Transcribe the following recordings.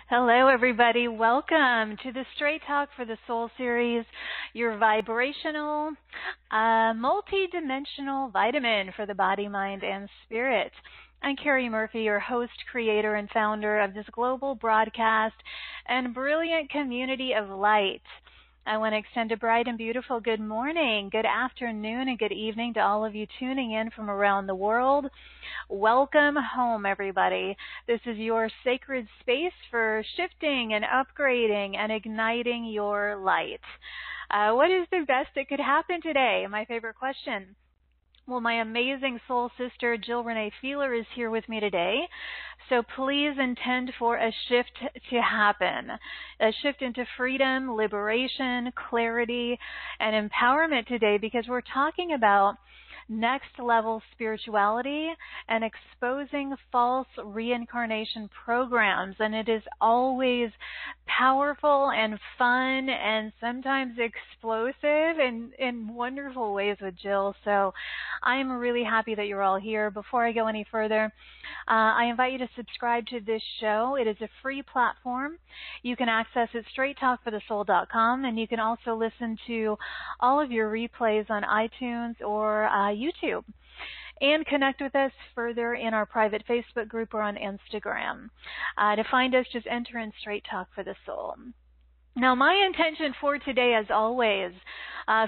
Hello, everybody. Welcome to the Straight Talk for the Soul series, your vibrational, multi-dimensional vitamin for the body, mind, and spirit. I'm Cari Murphy, your host, creator, and founder of this global broadcast and brilliant community of light. I want to extend a bright and beautiful good morning, good afternoon, and good evening to all of you tuning in from around the world. Welcome home, everybody. This is your sacred space for shifting and upgrading and igniting your light. What is the best that could happen today? My favorite question. Well, my amazing soul sister, Jill Renee Feeler, is here with me today. So please intend for a shift to happen, a shift into freedom, liberation, clarity, and empowerment today, because we're talking about next level spirituality and exposing false reincarnation programs. And it is always powerful and fun and sometimes explosive in wonderful ways with Jill. So I'm really happy that you're all here. Before I go any further, I invite you to subscribe to this show. It is a free platform. You can access it straighttalkforthesoul.com, and you can also listen to all of your replays on iTunes or YouTube. And connect with us further in our private Facebook group or on Instagram. To find us, just enter in Straight Talk for the Soul. Now, my intention for today, as always,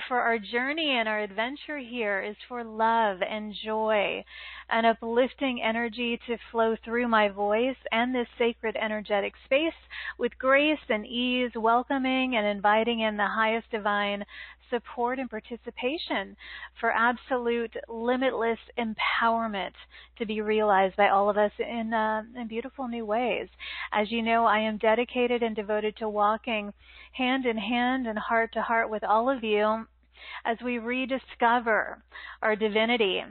for our journey and our adventure here is for love and joy and uplifting energy to flow through my voice and this sacred energetic space with grace and ease, welcoming and inviting in the highest divine support and participation for absolute limitless empowerment to be realized by all of us in beautiful new ways. As you know, I am dedicated and devoted to walking hand in hand and heart to heart with all of you as we rediscover our divinity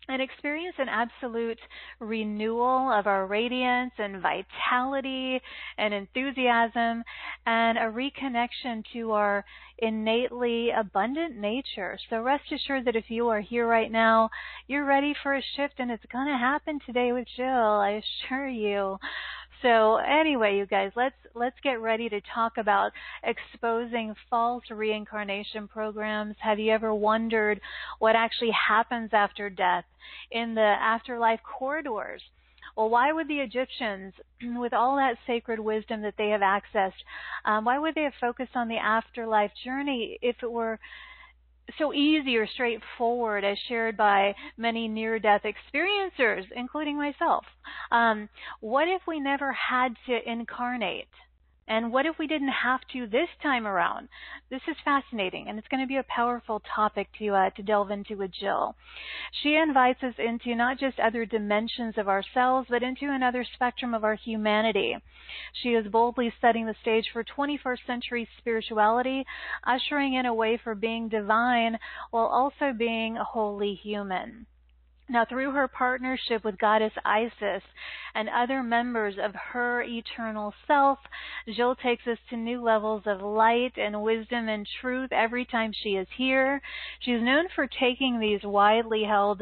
and experience an absolute renewal of our radiance and vitality and enthusiasm and a reconnection to our innately abundant nature. So rest assured that if you are here right now, you're ready for a shift, and it's going to happen today with Jill, I assure you. So anyway, you guys, let's get ready to talk about exposing false reincarnation programs. Have you ever wondered what actually happens after death in the afterlife corridors? Well, why would the Egyptians, with all that sacred wisdom that they have accessed, why would they have focused on the afterlife journey if it were so easy or straightforward as shared by many near-death experiencers, including myself? What if we never had to incarnate? And what if we didn't have to this time around? This is fascinating, and it's going to be a powerful topic to delve into with Jill. She invites us into not just other dimensions of ourselves, but into another spectrum of our humanity. She is boldly setting the stage for 21st century spirituality, ushering in a way for being divine while also being wholly human. Now, through her partnership with Goddess Isis and other members of her eternal self, Jill takes us to new levels of light and wisdom and truth every time she is here. She's known for taking these widely held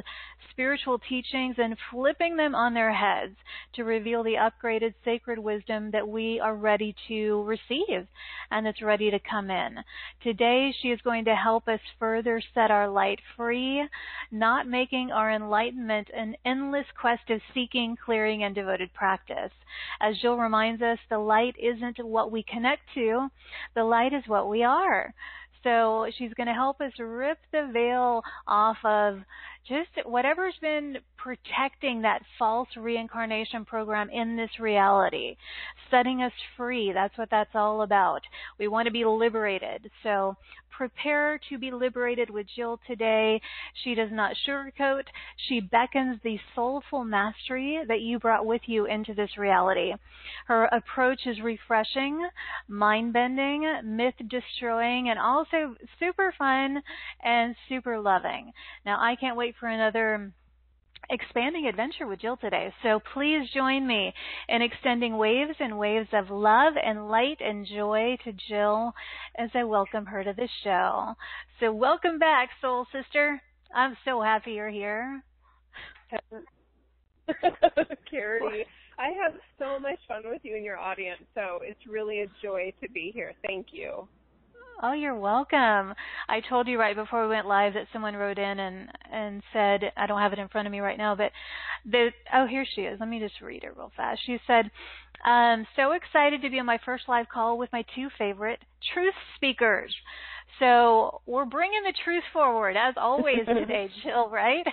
spiritual teachings and flipping them on their heads to reveal the upgraded sacred wisdom that we are ready to receive and that's ready to come in. Today, she is going to help us further set our light free, not making our enlightenment an endless quest of seeking, clearing, and devoted practice. As Jill reminds us, the light isn't what we connect to, the light is what we are. So she's going to help us rip the veil off of just whatever's been protecting that false reincarnation program in this reality, setting us free. That's what that's all about. We want to be liberated. So prepare to be liberated with Jill today. She does not sugarcoat. She beckons the soulful mastery that you brought with you into this reality. Her approach is refreshing, mind-bending, myth-destroying, and also super fun and super loving. Now, I can't wait for another expanding adventure with Jill today. So please join me in extending waves and waves of love and light and joy to Jill as I welcome her to the show. So welcome back, soul sister. I'm so happy you're here. Cari, I have so much fun with you and your audience, so it's really a joy to be here. Thank you. Oh, you're welcome. I told you right before we went live that someone wrote in and said, I don't have it in front of me right now, but here she is. Let me just read it real fast. She said, so excited to be on my first live call with my two favorite truth speakers. So we're bringing the truth forward, as always today, Jill, right?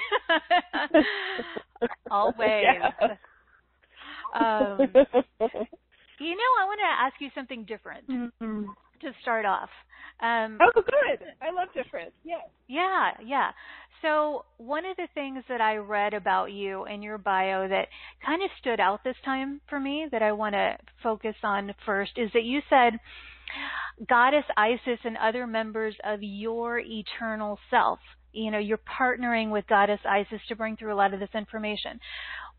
Always. Yeah. I want to ask you something different to start off. Oh, good. I love different. Yes. Yeah. So one of the things that I read about you in your bio that kind of stood out this time for me that I want to focus on first is that you said Goddess Isis and other members of your eternal self. You're partnering with Goddess Isis to bring through a lot of this information.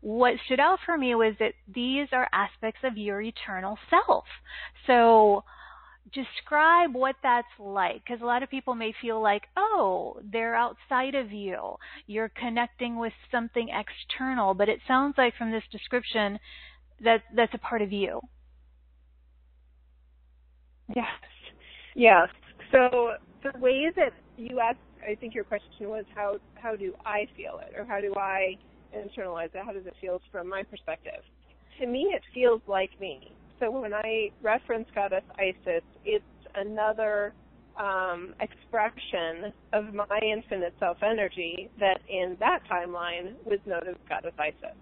What stood out for me was that these are aspects of your eternal self. So describe what that's like, because a lot of people may feel like, oh, they're outside of you. You're connecting with something external, but it sounds like from this description that that's a part of you. Yes. So the way that you asked, I think your question was how do I feel it, or how do I internalize it? How does it feel from my perspective? To me, it feels like me. So when I reference Goddess Isis, it's another expression of my infinite self-energy that in that timeline was known as Goddess Isis.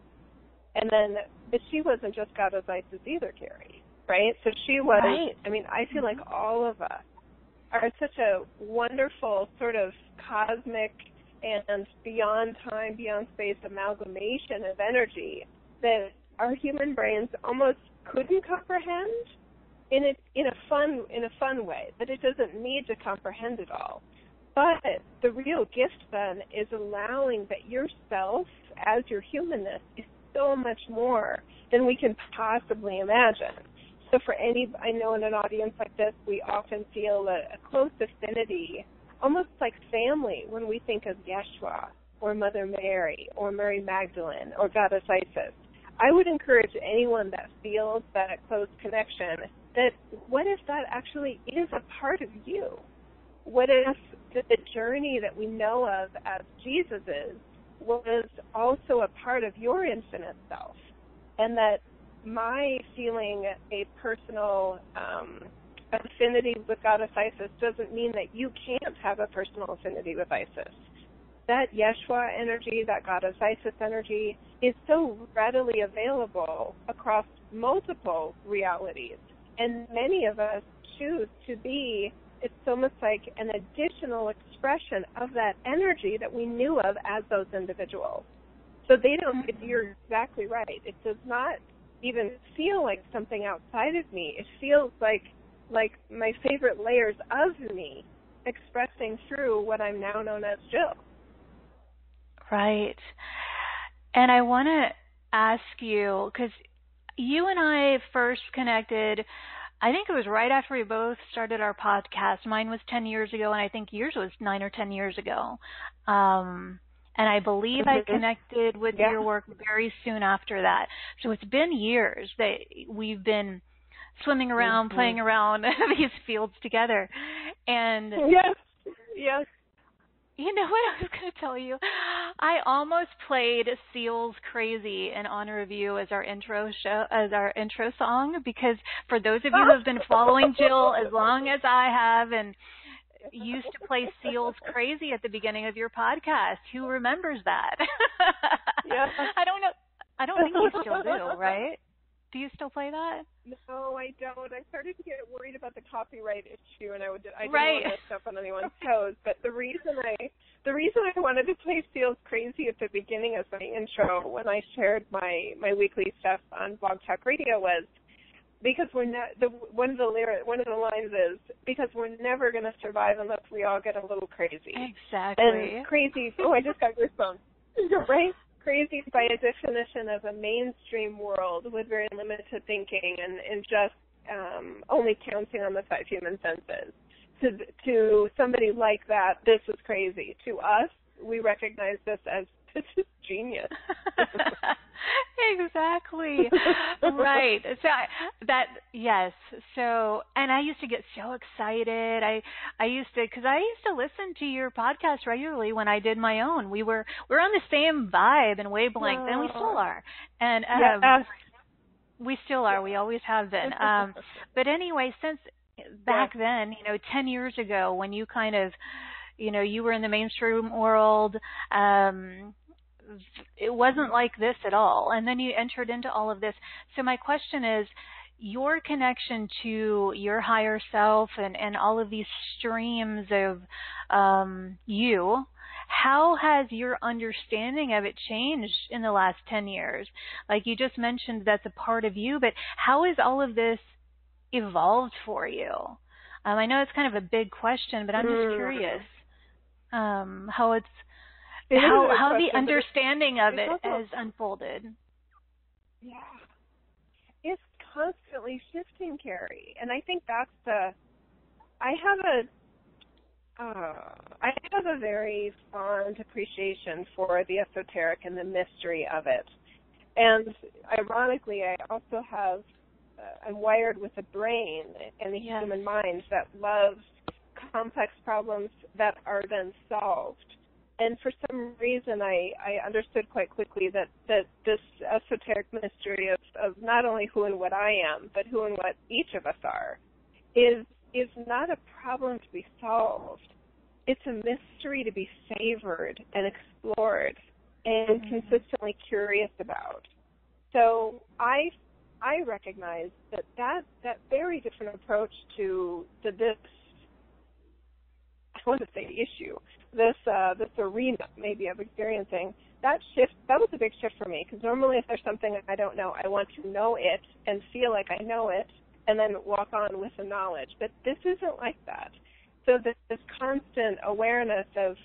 And then, but she wasn't just Goddess Isis either, Cari, right? So she was, right. I mean, I feel like all of us are such a wonderful sort of cosmic and beyond time, beyond space amalgamation of energy that our human brains almost couldn't comprehend in a fun way, that it doesn't need to comprehend it all. But the real gift then is allowing that yourself as your humanness is so much more than we can possibly imagine. So for I know in an audience like this, we often feel a close affinity, almost like family, when we think of Yeshua or Mother Mary or Mary Magdalene or Goddess Isis. I would encourage anyone that feels that close connection that what if that actually is a part of you? What if the journey that we know of as Jesus is was also a part of your infinite self, and that my feeling a personal affinity with Goddess Isis doesn't mean that you can't have a personal affinity with Isis. That Yeshua energy, that Goddess Isis energy is so readily available across multiple realities. And many of us choose to be, it's almost like an additional expression of that energy that we knew of as those individuals. So they don't, you're exactly right. It does not even feel like something outside of me. It feels like my favorite layers of me expressing through what I'm now known as Jill. Right. And I want to ask you, because you and I first connected, I think it was right after we both started our podcast. Mine was 10 years ago, and I think yours was 9 or 10 years ago. And I believe I connected with your work very soon after that. So it's been years that we've been swimming around, playing around these fields together. And yes. You know what I was going to tell you? I almost played Seal's Crazy in honor of you as our intro song, because for those of you who have been following Jill as long as I have and used to play Seal's Crazy at the beginning of your podcast, who remembers that? Yeah. I don't know. I don't think you still do, right? Do you still play that? No, I don't. I started to get worried about the copyright issue, and I didn't right. want to step on anyone's toes. But the reason I wanted to play Seal's Crazy at the beginning as my intro when I shared my weekly stuff on Blog Talk Radio was because we're not. One of the lines is because we're never going to survive unless we all get a little crazy. Exactly. And crazy. Oh, I just got goosebumps. Right. Crazy by a definition of a mainstream world with very limited thinking and just only counting on the 5 human senses. To somebody like that, this is crazy. To us, we recognize this as This is genius. Exactly. Right. So yes. So, and I used to get so excited. I used to listen to your podcast regularly when I did my own. We're on the same vibe and wavelength, and we still are. And yes. we still are. We always have been. But anyway, since back then, 10 years ago, when you kind of, you were in the mainstream world, it wasn't like this at all. And then you entered into all of this. So my question is, your connection to your higher self and all of these streams of you, how has your understanding of it changed in the last 10 years? Like you just mentioned, that's a part of you, but how has all of this evolved for you? I know it's kind of a big question, but I'm just curious how it's how the understanding of it has unfolded. Yeah. It's constantly shifting, Cari. And I think that's I have a very fond appreciation for the esoteric and the mystery of it. And ironically, I also have, I'm wired with a brain and the human mind that loves complex problems that are then solved. And for some reason, I understood quite quickly that this esoteric mystery of not only who and what I am, but who and what each of us are, is not a problem to be solved. It's a mystery to be savored and explored and consistently curious about. So I recognize that very different approach to this, I want to say issue, this arena maybe of experiencing, that was a big shift for me, because normally if there's something I don't know, I want to know it and feel like I know it and then walk on with the knowledge. But this isn't like that. So this constant awareness of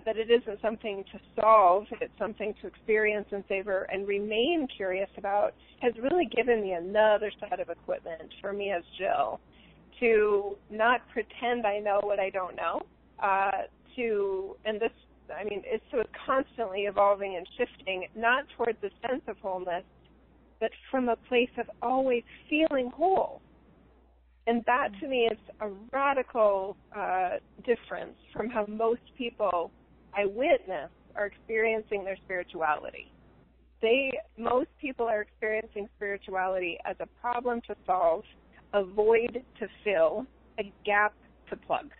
that it isn't something to solve, it's something to experience and savor and remain curious about, has really given me another set of equipment for me as Jill to not pretend I know what I don't know, it's constantly evolving and shifting, not towards a sense of wholeness, but from a place of always feeling whole. And that, to me, is a radical difference from how most people I witness are experiencing their spirituality. Most people are experiencing spirituality as a problem to solve, a void to fill, a gap to plug.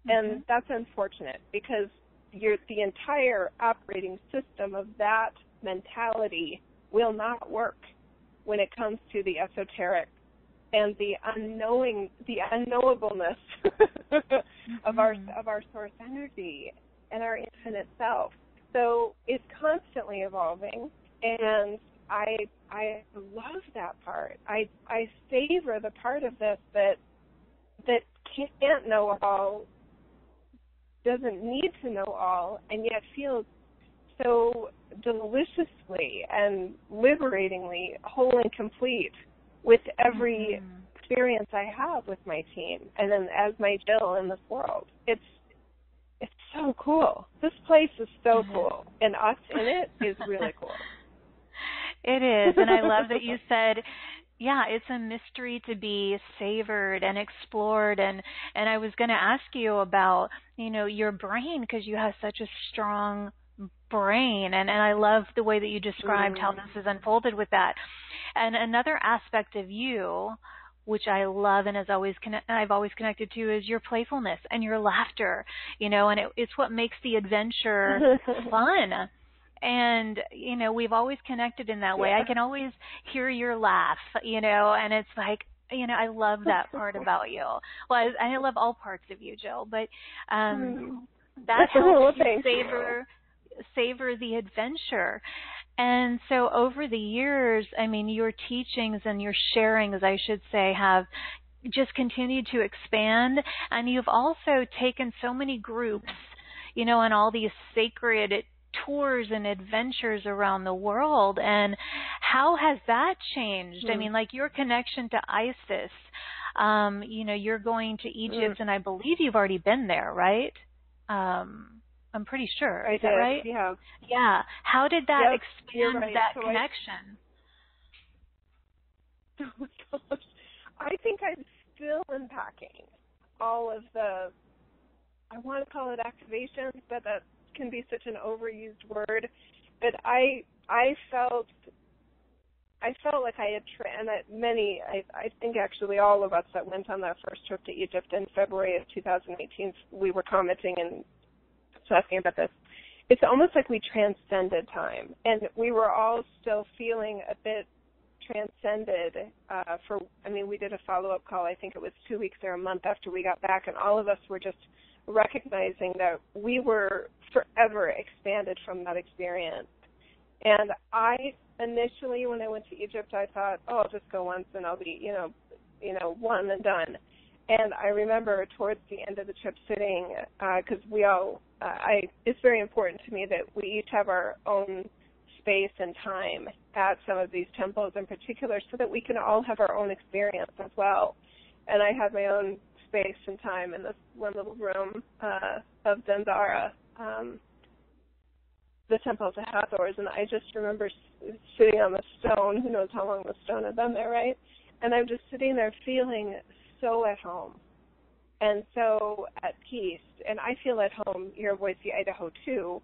And that's unfortunate, because the entire operating system of that mentality will not work when it comes to the esoteric and the unknowableness of our source energy and our infinite self. So it's constantly evolving, and I love that part. I savor the part of this that can't know all, doesn't need to know all, and yet feels so deliciously and liberatingly whole and complete with every experience I have with my team, and then as my Jill in this world. It's so cool. This place is so cool, and us in it is really cool. It is, and I love that you said, it's a mystery to be savored and explored, and I was going to ask you about, your brain, because you have such a strong brain, and I love the way that you described how this has unfolded with that. And another aspect of you, which I love and I've always connected to, is your playfulness and your laughter, and it's what makes the adventure fun. And, we've always connected in that way. I can always hear your laugh, and it's like, I love that part about you. Well, I love all parts of you, Jill, but that helps you savor the adventure. And so over the years, your teachings and your sharings, I should say, have just continued to expand. And you've also taken so many groups, on all these sacred tours and adventures around the world. And how has that changed? Like your connection to Isis, you're going to Egypt, and I believe you've already been there, right? I'm pretty sure. I Is that did, right? yeah. Yeah. How did that You're expand right. that So connection? Oh my gosh. I think I'm still unpacking all of the, I want to call it activations, but that can be such an overused word. But I felt like I had, I think actually all of us that went on that first trip to Egypt in February of 2018, we were commenting and talking about this. It's almost like we transcended time, and we were all still feeling a bit transcended we did a follow-up call, I think it was 2 weeks or a month after we got back, and all of us were just recognizing that we were forever expanded from that experience. And I initially, when I went to Egypt, I thought, I'll just go once and I'll be, one and done. And I remember towards the end of the trip sitting, because it's very important to me that we each have our own space and time at some of these temples in particular so that we can all have our own experience as well. And I had my own space and time in this one little room of Dendara, the Temple of the Hathors, and I just remember sitting on the stone. Who knows how long the stone had been there, right? And I'm just sitting there feeling so at home and so at peace. And I feel at home here in Boise, Idaho, too.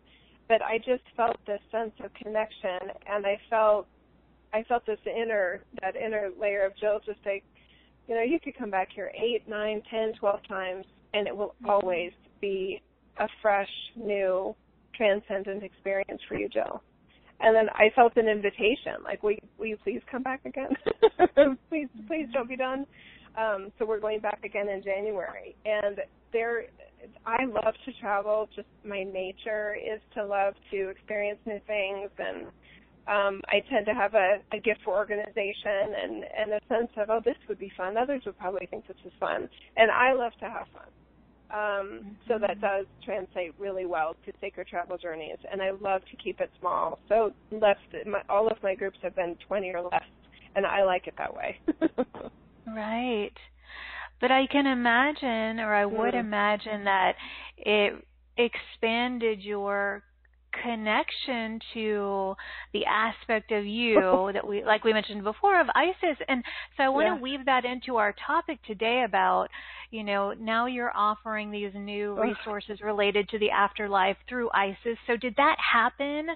But I just felt this sense of connection, and I felt that inner layer of Jill just like, you could come back here 8, 9, 10, 12 times, and it will always be a fresh, new, transcendent experience for you, Jill. And then I felt an invitation, like, will you please come back again? please don't be done. So we're going back again in January. And I love to travel. Just my nature is to love to experience new things, and I tend to have a gift for organization and a sense of, this would be fun. Others would probably think this is fun, and I love to have fun. So that does translate really well to sacred travel journeys, and I love to keep it small. So all of my groups have been 20 or less, and I like it that way. Right. But I can imagine, or I would imagine, that it expanded your connection to the aspect of you that like we mentioned before, of Isis. And so I want to weave that into our topic today about, now you're offering these new resources related to the afterlife through Isis. So did that happen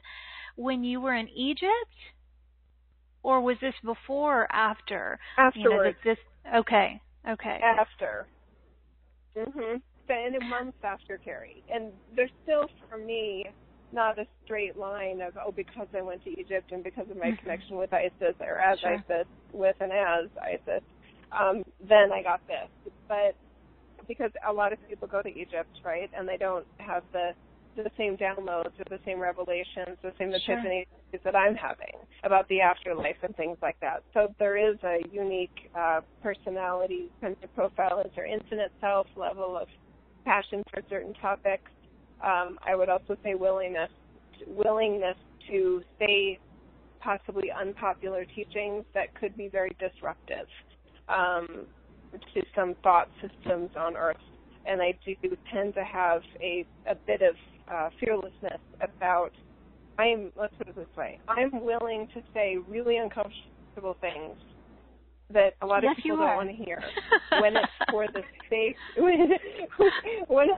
when you were in Egypt? Or was this before or after? Afterwards. Okay. After. And months after, Cari. And there's still, for me, not a straight line of, because I went to Egypt and because of my connection with Isis, or as Isis, with and as Isis, then I got this. But because a lot of people go to Egypt, right, and they don't have the same downloads or the same revelations, the same epiphanies that I'm having about the afterlife and things like that. So there is a unique personality kind of profile as their infinite self, level of passion for certain topics. I would also say willingness to say possibly unpopular teachings that could be very disruptive to some thought systems on Earth. And I do tend to have a bit of fearlessness about, let's put it this way, I'm willing to say really uncomfortable things that a lot of people don't want to hear when it's for the sake, when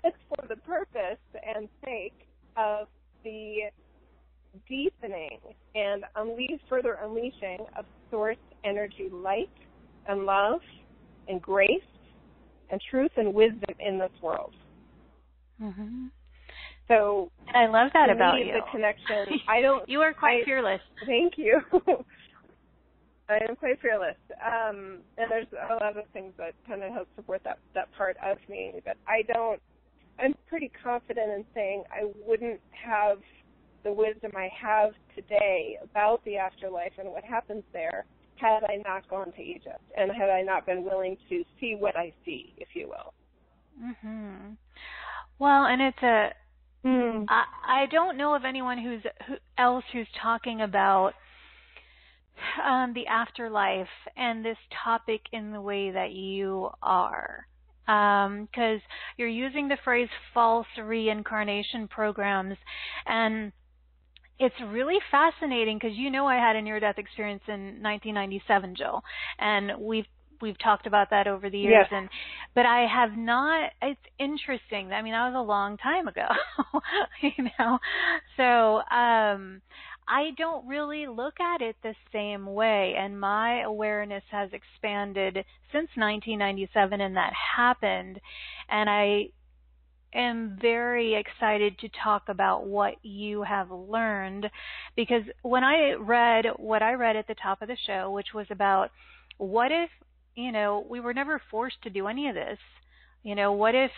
it's for the purpose and sake of the deepening and further unleashing of source energy light and love and grace and truth and wisdom in this world. So I love that about you. The connection. You are quite fearless. Thank you. I am quite fearless. And there's a lot of things that kind of help support that part of me. But I'm pretty confident in saying I wouldn't have the wisdom I have today about the afterlife and what happens there had I not gone to Egypt and had I not been willing to see what I see, if you will. Well, and it's I don't know of anyone else who's talking about the afterlife and this topic in the way that you are. because you're using the phrase false reincarnation programs, and it's really fascinating because I had a near-death experience in 1997, Jill, and we've talked about that over the years. Yes. But I have not. It's interesting. I mean, that was a long time ago, So I don't really look at it the same way, and my awareness has expanded since 1997, and that happened, and I am very excited to talk about what you have learned, because when I read what I read at the top of the show, which was about what if, we were never forced to do any of this. What if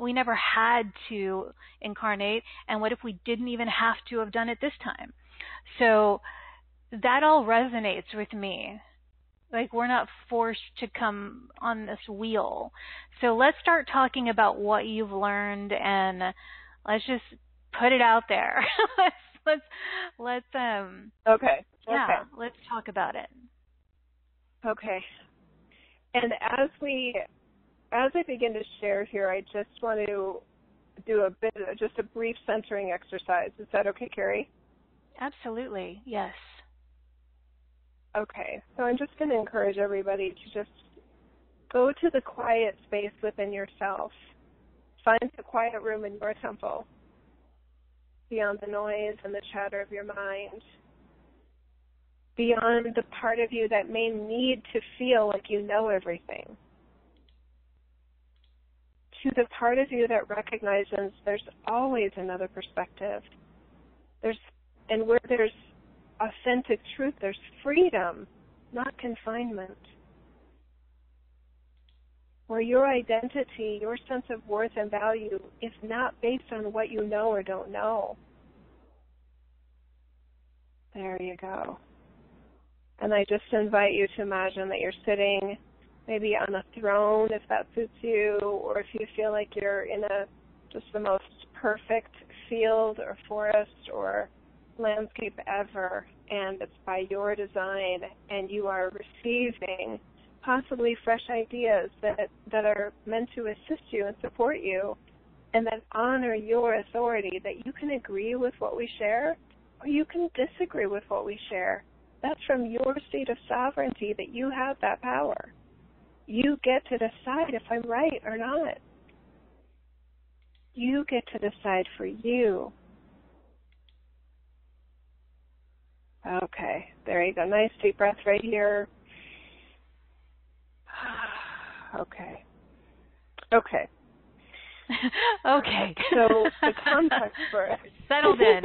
we never had to incarnate, and what if we didn't even have to have done it this time? So that all resonates with me. Like, we're not forced to come on this wheel. So let's start talking about what you've learned, and let's just put it out there. let's Okay. Yeah, let's talk about it. Okay. And as I begin to share here, I just want to do just a brief centering exercise. Is that okay, Cari? Absolutely, yes. Okay, so I'm just going to encourage everybody to just go to the quiet space within yourself. Find the quiet room in your temple, beyond the noise and the chatter of your mind, beyond the part of you that may need to feel like you know everything, to the part of you that recognizes there's always another perspective. And where there's authentic truth, there's freedom, not confinement. Where your identity, your sense of worth and value is not based on what you know or don't know. There you go. And I just invite you to imagine that you're sitting maybe on a throne, if that suits you, or if you feel like you're in just the most perfect field or forest or landscape ever, and it's by your design, and you are receiving possibly fresh ideas that are meant to assist you and support you, and that honor your authority, that you can agree with what we share or you can disagree with what we share. That's from your seat of sovereignty, that you have that power. You get to decide if I'm right or not. You get to decide for you. Okay, there you go. Nice deep breath right here. Okay. Okay. So the context for it. Settled in.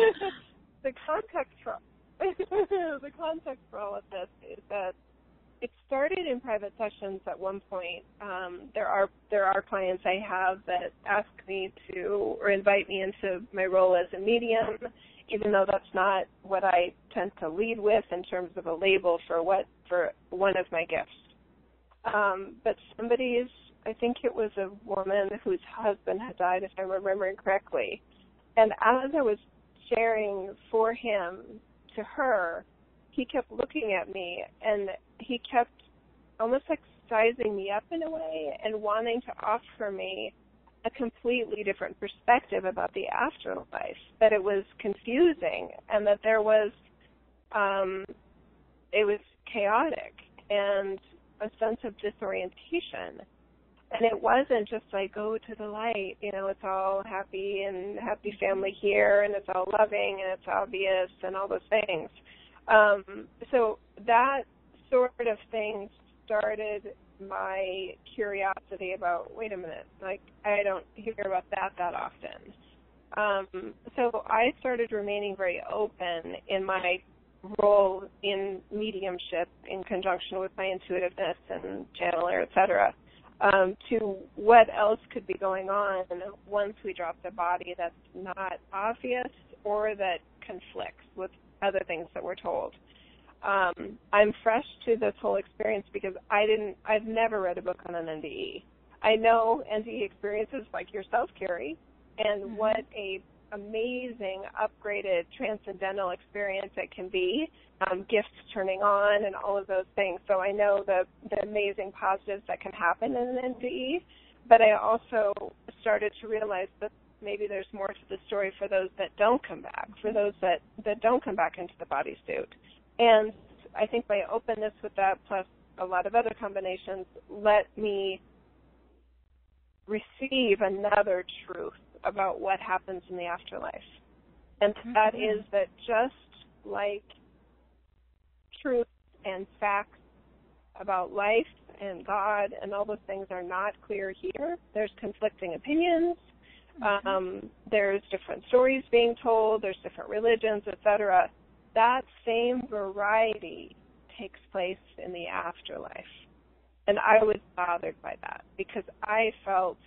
The context for all of this is that it started in private sessions at one point. There are clients I have that ask me to, or invite me into my role as a medium, even though that's not what I tend to lead with in terms of a label for one of my gifts. But I think it was a woman whose husband had died, if I'm remembering correctly. And as I was sharing for him to her, he kept looking at me, and he kept almost like sizing me up in a way and wanting to offer me a completely different perspective about the afterlife, that it was confusing and that it was chaotic and a sense of disorientation. And it wasn't just like, go to the light, it's all happy and happy family here, and it's all loving and it's obvious and all those things. So that sort of thing started my curiosity about, wait a minute, like, I don't hear about that often. So I started remaining very open in my role in mediumship in conjunction with my intuitiveness and channeler, et cetera, to what else could be going on once we drop the body that's not obvious or that conflicts with other things that we're told. I'm fresh to this whole experience because I've never read a book on an NDE. I know NDE experiences like yourself, Cari, and what a amazing, upgraded, transcendental experience it can be, gifts turning on and all of those things. So I know the amazing positives that can happen in an NDE, but I also started to realize that maybe there's more to the story for those that don't come back, for those that don't come back into the bodysuit. And I think my openness with that, plus a lot of other combinations, let me receive another truth about what happens in the afterlife. And that is that just like truth and facts about life and God and all those things are not clear here, there's conflicting opinions, there's different stories being told, there's different religions, etc. That same variety takes place in the afterlife. And I was bothered by that because I felt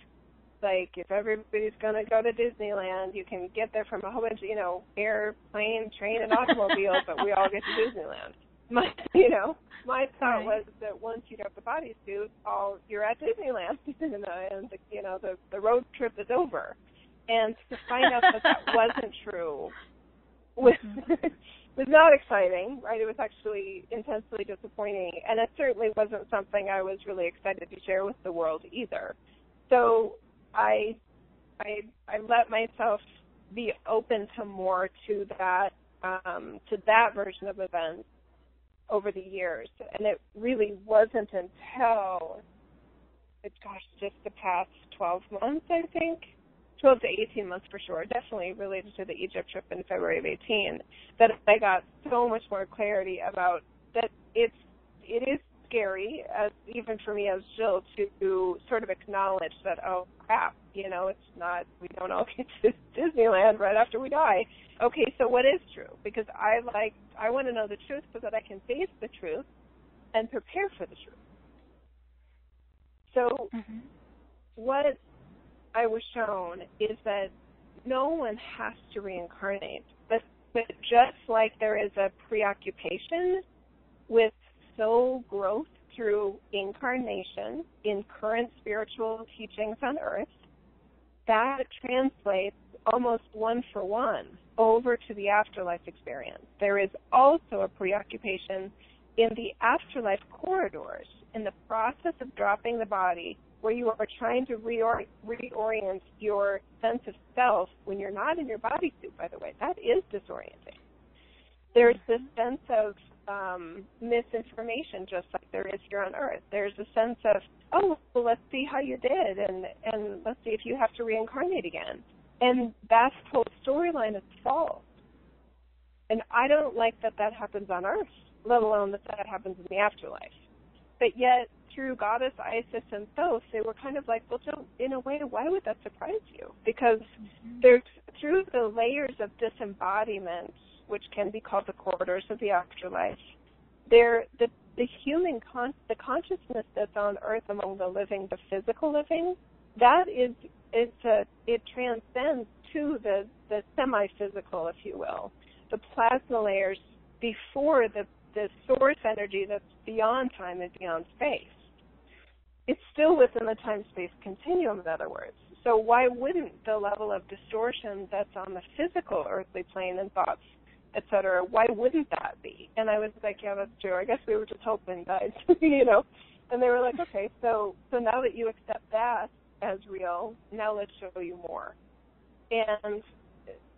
like if everybody's going to go to Disneyland, you can get there from a whole bunch of, airplane, train, and automobile, but we all get to Disneyland. My thought was that once you have the bodysuit, you're at Disneyland, and the road trip is over. And to find out that wasn't true was not exciting, right? It was actually intensely disappointing, and it certainly wasn't something I was really excited to share with the world either. So I let myself be open to more to that version of events over the years, and it really wasn't until just the past 12 months, I think. 12 to 18 months for sure, definitely related to the Egypt trip in February of 18, that I got so much more clarity about that it is scary, even for me as Jill, to sort of acknowledge that, oh, crap, it's not, we don't all get to Disneyland right after we die. Okay, so what is true? Because I want to know the truth so that I can face the truth and prepare for the truth. So what I was shown is that no one has to reincarnate, but just like there is a preoccupation with soul growth through incarnation in current spiritual teachings on earth, that translates almost one for one over to the afterlife experience. There is also a preoccupation in the afterlife corridors, in the process of dropping the body, where you are trying to reorient your sense of self when you're not in your bodysuit, by the way. That is disorienting. There's this sense of misinformation, just like there is here on Earth. There's a sense of, oh, well, let's see how you did, and let's see if you have to reincarnate again. And that whole storyline is false. And I don't like that happens on Earth, let alone that happens in the afterlife. But yet, through Goddess, Isis, and Thoth, they were kind of like, well, Jill, in a way, why would that surprise you? Because there's, through the layers of disembodiment, which can be called the corridors of the afterlife, the human the consciousness that's on Earth among the living, the physical living, that it transcends to the semi-physical, if you will, the plasma layers before the source energy that's beyond time and beyond space. It's still within the time-space continuum, in other words. So why wouldn't the level of distortion that's on the physical earthly plane and thoughts, et cetera, why wouldn't that be? And I was like, yeah, that's true. I guess we were just hoping, guys, And they were like, okay, so now that you accept that as real, now let's show you more. And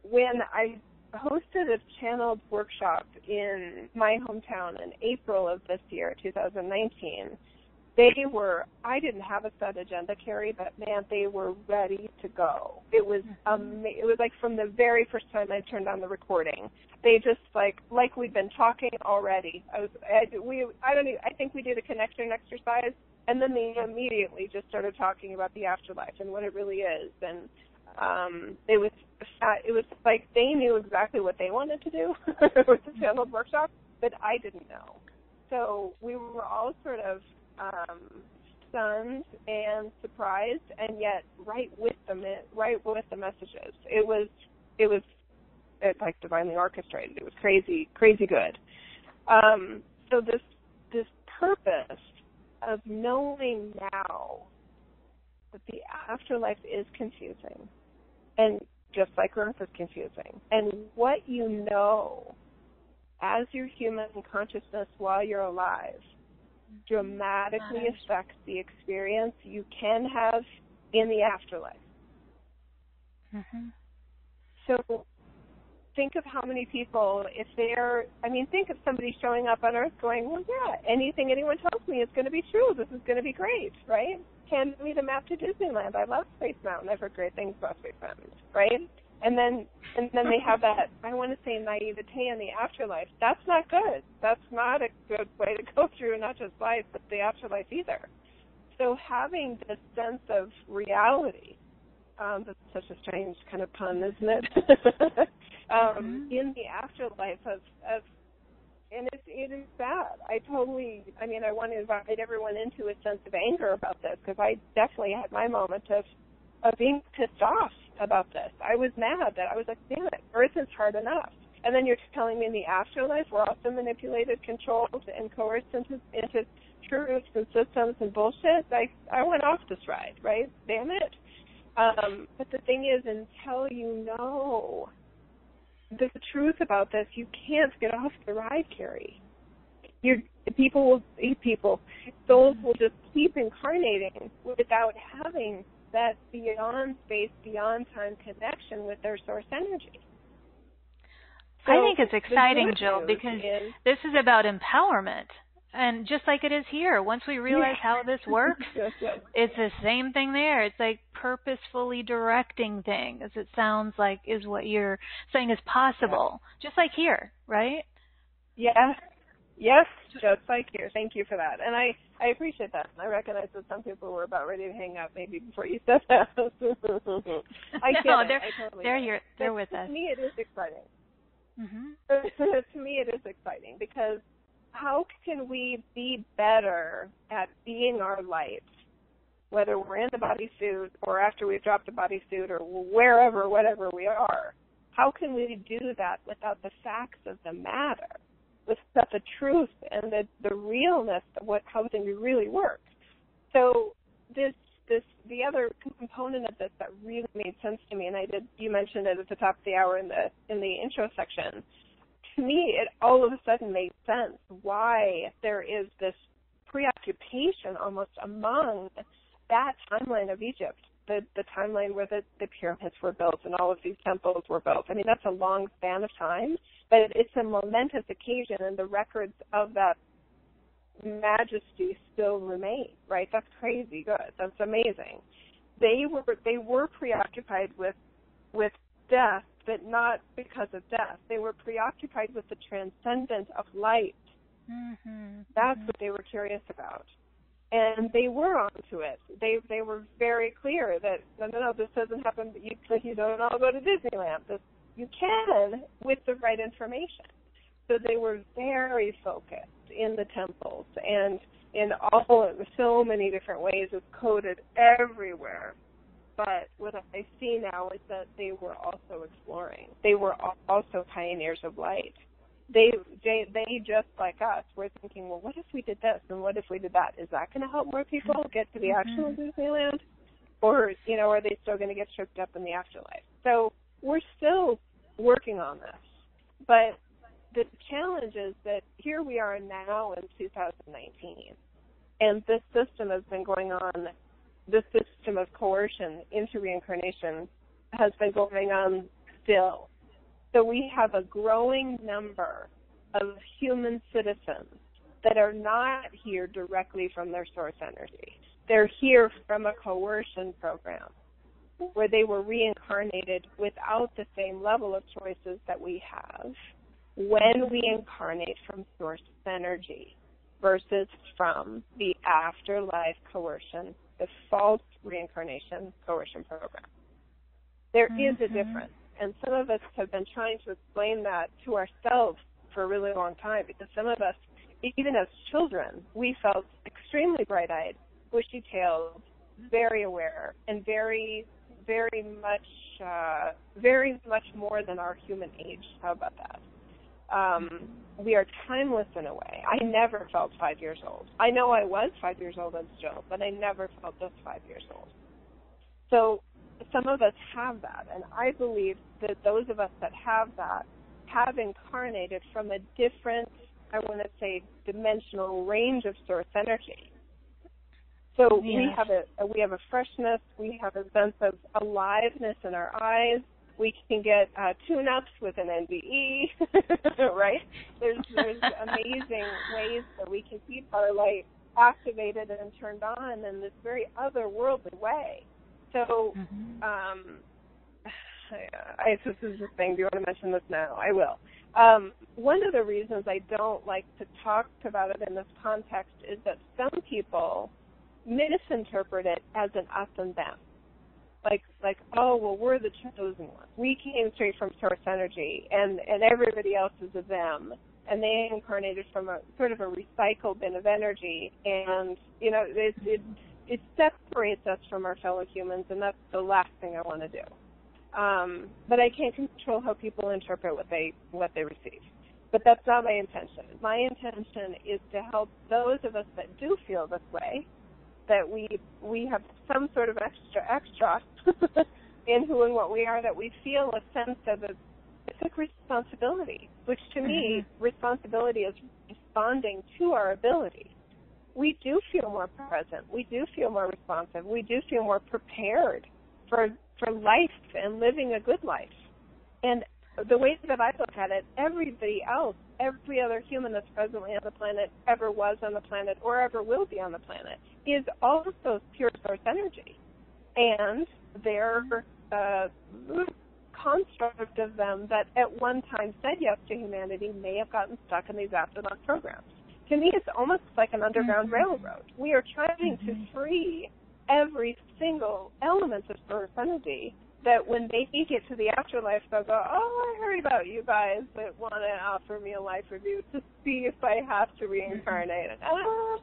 when I hosted a channeled workshop in my hometown in April of this year, 2019, I didn't have a set agenda, Cari, but man, they were ready to go. It was it was like from the very first time I turned on the recording, they just like we'd been talking already. I think we did a connection exercise, and then they immediately just started talking about the afterlife and what it really is, and it was like they knew exactly what they wanted to do with the channeled workshop, but I didn't know. So we were all sort of stunned and surprised, and yet right with the messages. It was like divinely orchestrated. It was crazy good. So this purpose of knowing now that the afterlife is confusing, and just like Earth is confusing. And what you know as your human consciousness while you're alive dramatically affects the experience you can have in the afterlife. Mm-hmm. So think of how many people, think of somebody showing up on Earth going, well, yeah, anything anyone tells me is going to be true. This is going to be great, right? Hand me the map to Disneyland. I love Space Mountain. I've heard great things about Space Mountain, right? And then they have that, I want to say, naivete in the afterlife. That's not good. That's not a good way to go through not just life, but the afterlife either. So having this sense of reality, that's such a strange kind of pun, isn't it? In the afterlife and it is bad. I want to invite everyone into a sense of anger about this, because I definitely had my moment of being pissed off about this. I was mad that I was like, damn it, Earth is hard enough. And then you're telling me in the afterlife we're also manipulated, controlled, and coerced into truths and systems and bullshit. I went off this ride, right? Damn it. But the thing is, until you know the truth about this, you can't get off the ride, Cari. Souls will just keep incarnating without having that beyond space, beyond time connection with their source energy. So I think it's exciting, Jill, because this is about empowerment. And just like it is here, once we realize how this works, it's the same thing there. It's like purposefully directing things, it sounds like, is what you're saying is possible. Just like here, right? Yeah. Yes, just like here. Thank you for that. And I appreciate that. I recognize that some people were about ready to hang up maybe before you said that. They're with us. To me, it is exciting. Mm-hmm. To me, it is exciting, because how can we be better at being our light, whether we're in the bodysuit or after we've dropped the bodysuit or whatever we are? How can we do that without the facts of the matter, without the truth and the realness of how things really work? So the other component of this that really made sense to me, and you mentioned it at the top of the hour in the intro section. To me, it all of a sudden made sense why there is this preoccupation almost among that timeline of Egypt, the timeline where the pyramids were built and all of these temples were built. I mean, that's a long span of time, but it's a momentous occasion, and the records of that majesty still remain, right? That's crazy good. That's amazing. They were preoccupied with death, but not because of death. They were preoccupied with the transcendence of light. Mm-hmm. That's what they were curious about. And they were onto it. They were very clear that, no, this doesn't happen, but you don't all go to Disneyland. You can with the right information. So they were very focused in the temples and in so many different ways. It's coded everywhere. But what I see now is that they were also exploring. They were also pioneers of light. They just like us were thinking, well, what if we did this and what if we did that? Is that going to help more people get to the actual Disneyland? Or, are they still going to get tripped up in the afterlife? So we're still working on this. But the challenge is that here we are now in 2019, and this system has been going on. This system of coercion into reincarnation has been going on still. So we have a growing number of human citizens that are not here directly from their source energy. They're here from a coercion program where they were reincarnated without the same level of choices that we have when we incarnate from source energy versus from the afterlife coercion, the false reincarnation coercion program. There is a difference, and some of us have been trying to explain that to ourselves for a really long time, because some of us, even as children, we felt extremely bright-eyed, bushy-tailed, very aware, and very, very much more than our human age. How about that? We are timeless in a way. I never felt 5 years old. I know I was 5 years old and still, but I never felt just 5 years old. So some of us have that, and I believe that those of us that have that have incarnated from a different, I want to say, dimensional range of source energy. So we have a freshness, we have a sense of aliveness in our eyes. We can get tune-ups with an NDE, right? There's amazing ways that we can keep our light activated and turned on in this very otherworldly way. So, this is the thing. Do you want to mention this now? I will. One of the reasons I don't like to talk about it in this context is that some people misinterpret it as an us and them. Like, oh, well, we're the chosen ones. We came straight from source energy, and everybody else is a them. And they incarnated from a sort of a recycled bin of energy. And, you know, it separates us from our fellow humans, and that's the last thing I want to do. But I can't control how people interpret what they receive. But that's not my intention. My intention is to help those of us that do feel this way, that we have some sort of extra in who and what we are, that we feel a sense of a specific responsibility, which to me, responsibility is responding to our ability. We do feel more present. We do feel more responsive. We do feel more prepared for life and living a good life. And the way that I look at it, everybody else, every other human that's presently on the planet, ever was on the planet, or ever will be on the planet, is also pure source energy. And their construct of them that at one time said yes to humanity may have gotten stuck in these afterlife programs. To me, it's almost like an underground railroad. We are trying to free every single element of source energy, that when they get to the afterlife, they'll go, oh, I heard about you guys that want to offer me a life review to see if I have to reincarnate. I was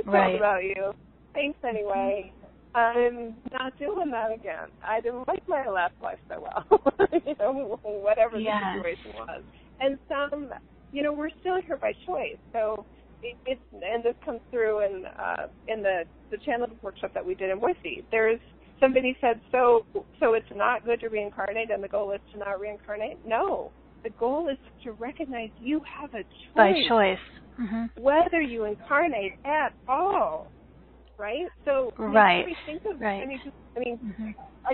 told about you. Thanks anyway. I'm not doing that again. I didn't like my last life so well, you know, whatever the situation was. And some, you know, we're still here by choice. So it's and this comes through in the channel workshop that we did in Boise. Somebody said, so it's not good to reincarnate, and the goal is to not reincarnate? No. The goal is to recognize you have a choice. By choice. Whether you incarnate at all, right? So we think of, I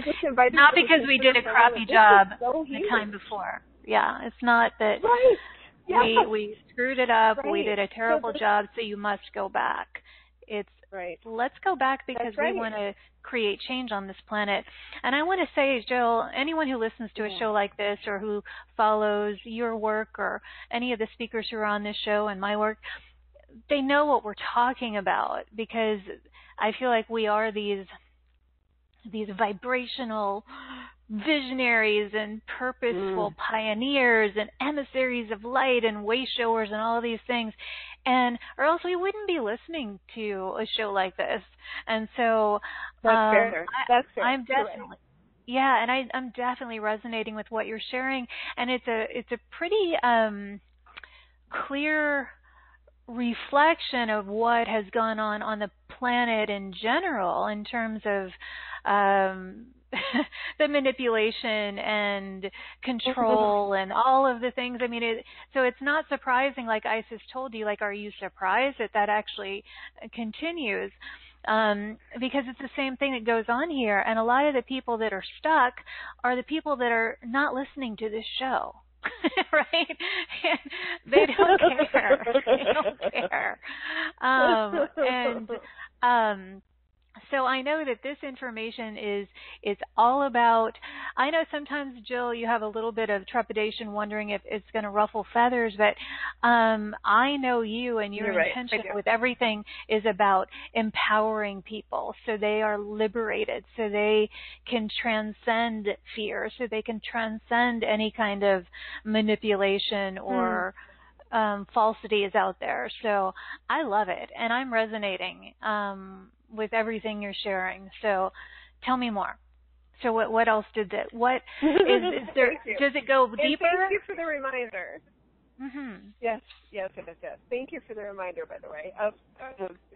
just invited not because we did a crappy job the time before. Yeah, it's not that we screwed it up, we did a terrible job, so you must go back. It's let's go back because we want to create change on this planet. And I want to say, Jill, anyone who listens to a show like this or who follows your work or any of the speakers who are on this show and my work, they know what we're talking about, because I feel like we are these vibrational visionaries and purposeful pioneers and emissaries of light and way showers and all of these things, and or else we wouldn't be listening to a show like this. And so that's fair. I'm definitely and I'm definitely resonating with what you're sharing, and it's a pretty clear reflection of what has gone on the planet in general in terms of the manipulation and control and all of the things. I mean, so it's not surprising, like Isis told you, like, are you surprised that actually continues? Because it's the same thing that goes on here. And a lot of the people that are stuck are the people that are not listening to this show. Right? They don't care. They don't care. So I know that this information is all about, I know sometimes, Jill, you have a little bit of trepidation wondering if it's going to ruffle feathers, but I know you and your intention with everything is about empowering people so they are liberated, so they can transcend fear, so they can transcend any kind of manipulation or falsity is out there. So I love it, and I'm resonating with everything you're sharing. So tell me more. So what else did that? What is there? Does it go deeper? And thank you for the reminder. Yes. Thank you for the reminder, by the way, of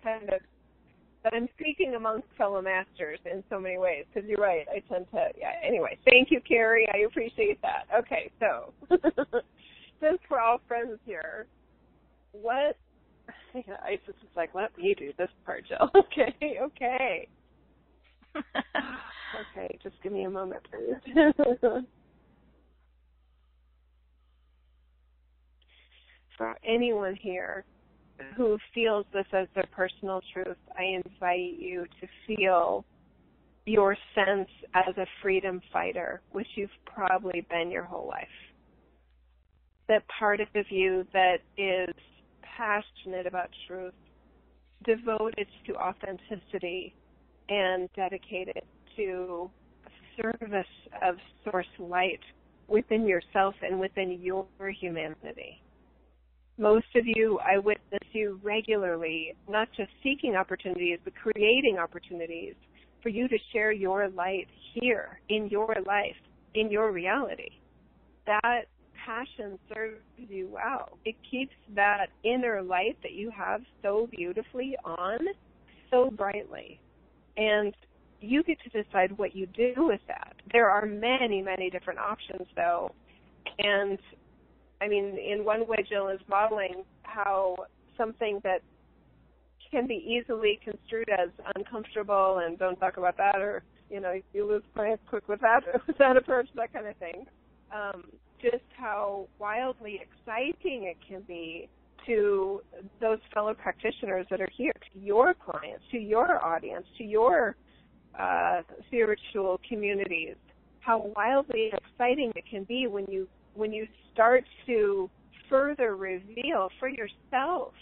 kind of But I'm speaking amongst fellow masters in so many ways, because you're right, I tend to, anyway, thank you, Cari, I appreciate that. Okay, so, since we're all friends here, Isis is like, let me do this part, Jill. Okay. Okay, just give me a moment, please. For anyone here who feels this as their personal truth, I invite you to feel your sense as a freedom fighter, which you've probably been your whole life. That part of you that is passionate about truth, devoted to authenticity, and dedicated to service of source light within yourself and within your humanity. Most of you, I witness you regularly, not just seeking opportunities, but creating opportunities for you to share your light here, in your life, in your reality. That passion serves you well. It keeps that inner light that you have so beautifully on, so brightly. And you get to decide what you do with that. There are many, many different options, though. And I mean, in one way, Jill is modeling how something that can be easily construed as uncomfortable and don't talk about that, or, you lose clients quick with that approach, that kind of thing. Just how wildly exciting it can be to those fellow practitioners that are here, to your clients, to your audience, to your spiritual communities. How wildly exciting it can be when you start to further reveal for yourself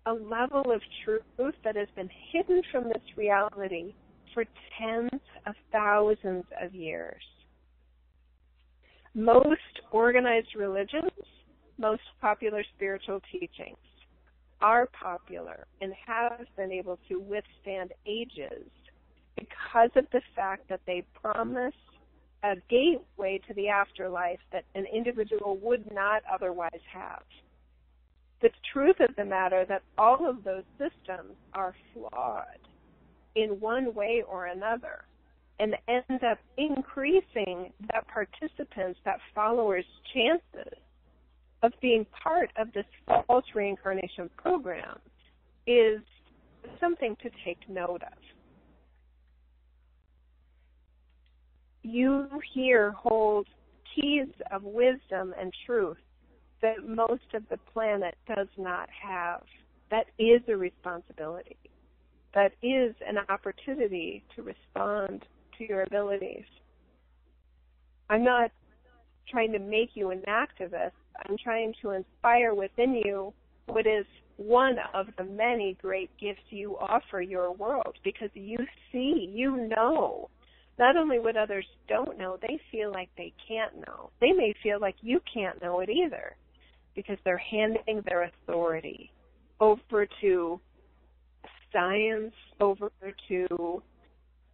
a level of truth that has been hidden from this reality for tens of thousands of years. Most organized religions, most popular spiritual teachings are popular and have been able to withstand ages because of the fact that they promise a gateway to the afterlife that an individual would not otherwise have. The truth of the matter that all of those systems are flawed in one way or another and end up increasing that participants, that followers' chances of being part of this false reincarnation program is something to take note of. You here hold keys of wisdom and truth that most of the planet does not have. That is a responsibility. That is an opportunity to respond to your abilities. I'm not trying to make you an activist. I'm trying to inspire within you what is one of the many great gifts you offer your world, because you see, you know, not only what others don't know, they feel like they can't know. They may feel like you can't know it either, because they're handing their authority over to science, over to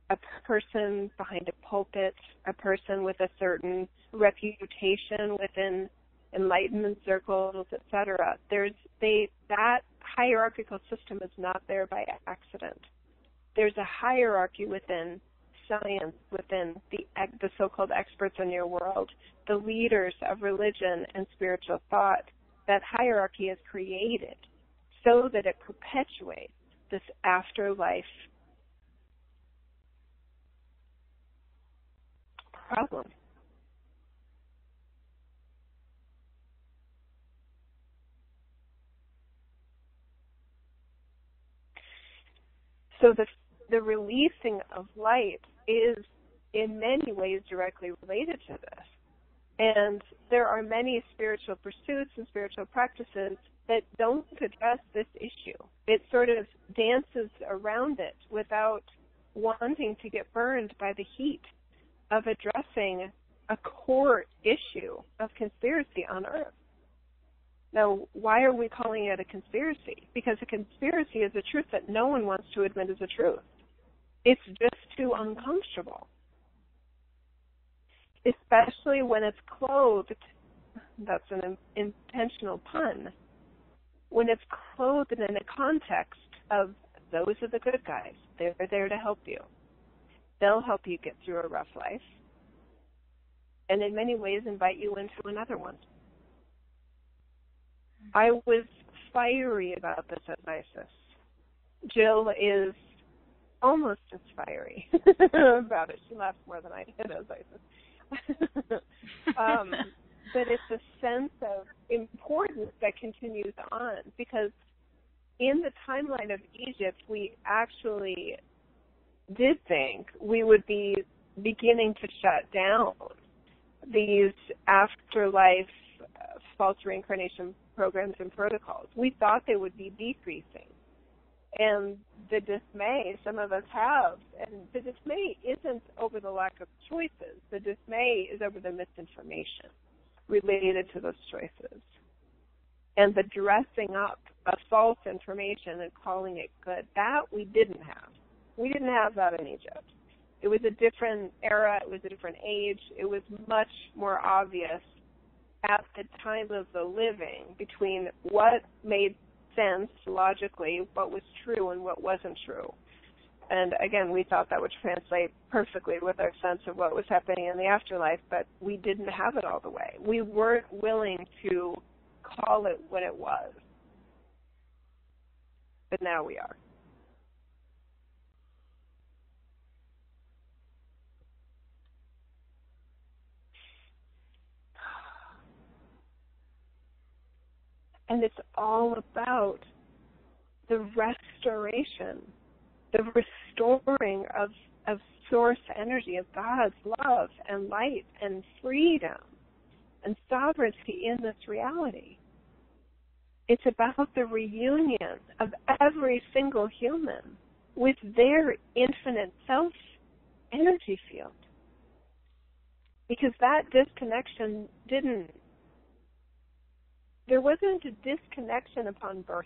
a person behind a pulpit, a person with a certain reputation within enlightenment circles, etc. That hierarchical system is not there by accident. There's a hierarchy within science, within the so-called experts in your world, the leaders of religion and spiritual thought. That hierarchy is created so that it perpetuates this afterlife problem. So the releasing of light is in many ways directly related to this. And there are many spiritual pursuits and spiritual practices that don't address this issue. It sort of dances around it without wanting to get burned by the heat of addressing a core issue of conspiracy on Earth. Now, why are we calling it a conspiracy? Because a conspiracy is a truth that no one wants to admit is a truth. It's just too uncomfortable. Especially when it's clothed, that's an intentional pun, when it's clothed in a context of Those are the good guys. They're there to help you. They'll help you get through a rough life, and in many ways invite you into another one. I was fiery about this at Isis. Jill is almost as fiery about it. She laughs more than I did as Isis. But it's a sense of importance that continues on, because in the timeline of Egypt, we actually did think we would be beginning to shut down these afterlife false reincarnation programs and protocols. We thought they would be decreasing. And the dismay some of us have, and the dismay isn't over the lack of choices. The dismay is over the misinformation related to those choices and the dressing up of false information and calling it good. That we didn't have. We didn't have that in Egypt. It was a different era. It was a different age. It was much more obvious at the time of the living between what made sense logically, what was true and what wasn't true. And again, we thought that would translate perfectly with our sense of what was happening in the afterlife, but we didn't have it all the way. We weren't willing to call it what it was. But now we are. And it's all about the restoration, the restoring of source energy, of God's love and light and freedom and sovereignty in this reality. It's about the reunion of every single human with their infinite self energy field. Because that disconnection there wasn't a disconnection upon birth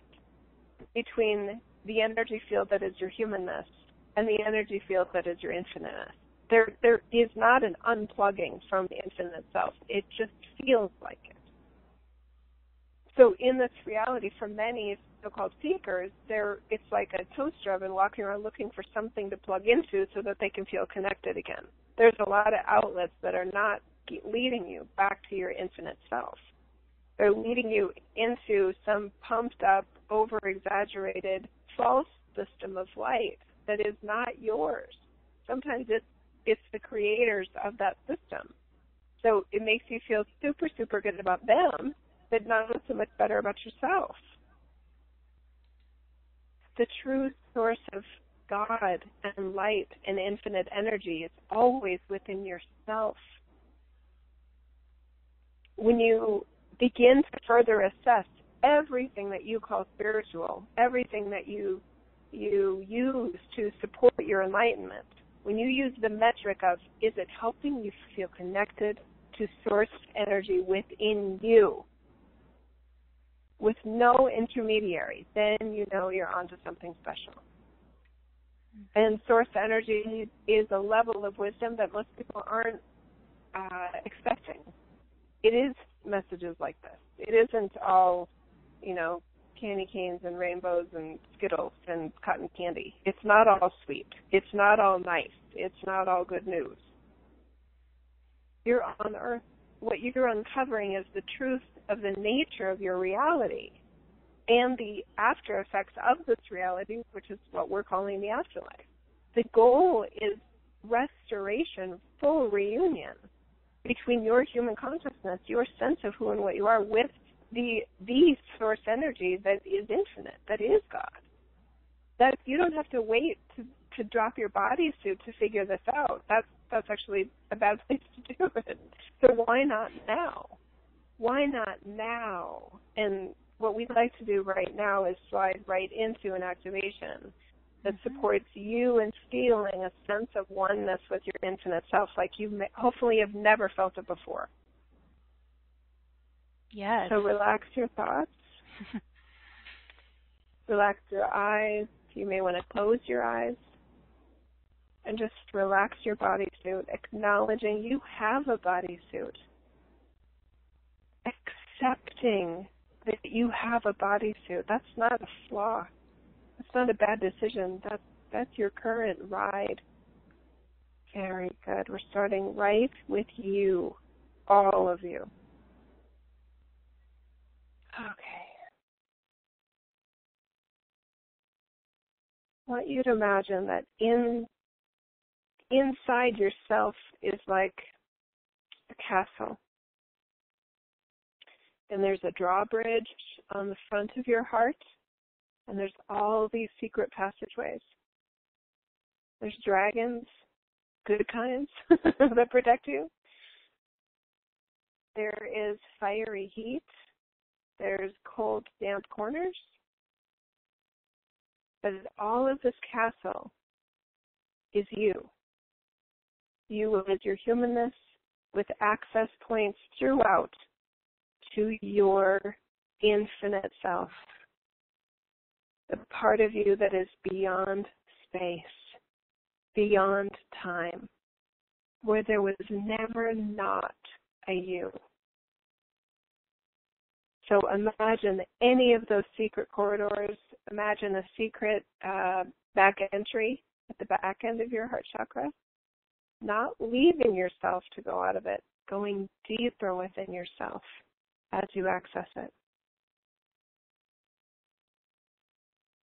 between the energy field that is your humanness and the energy field that is your infiniteness. There is not an unplugging from the infinite self. It just feels like it. So in this reality, for many so-called seekers, it's like a toaster oven walking around looking for something to plug into so that they can feel connected again. There's a lot of outlets that are not leading you back to your infinite self. They're leading you into some pumped up, over-exaggerated, false system of light that is not yours. Sometimes it's the creators of that system. So it makes you feel super, super good about them, but not so much better about yourself. The true source of God and light and infinite energy is always within yourself. When you begin to further assess everything that you call spiritual, everything that you use to support your enlightenment, when you use the metric of, is it helping you feel connected to source energy within you, with no intermediary, then you know you're onto something special. And source energy is a level of wisdom that most people aren't expecting. It is messages like this. It isn't all, candy canes and rainbows and Skittles and cotton candy. It's not all sweet. It's not all nice. It's not all good news. You're on Earth. What you're uncovering is the truth of the nature of your reality and the after effects of this reality, which is what we're calling the afterlife. The goal is restoration, full reunion between your human consciousness, your sense of who and what you are, with the source energy that is infinite, that is God. That you don't have to wait to drop your bodysuit to figure this out. That's actually a bad place to do it. So why not now? Why not now? And what we'd like to do right now is slide right into an activation that supports you in feeling a sense of oneness with your infinite self, like you hopefully have never felt it before. Yes. So relax your thoughts. Relax your eyes. You may want to close your eyes. And just relax your bodysuit, acknowledging you have a bodysuit. Accepting that you have a bodysuit. That's not a flaw. It's It's not a bad decision. That's your current ride. Very good. We're starting right with you, all of you. Okay. I want you to imagine that inside yourself is like a castle. And there's a drawbridge on the front of your heart, and there's all these secret passageways. There's dragons, good kinds, that protect you. There is fiery heat. There's cold, damp corners. But all of this castle is you. You with your humanness, with access points throughout to your infinite self. The part of you that is beyond space, beyond time, where there was never not a you. So imagine any of those secret corridors. Imagine a secret back entry at the back end of your heart chakra. Not leaving yourself to go out of it, going deeper within yourself as you access it.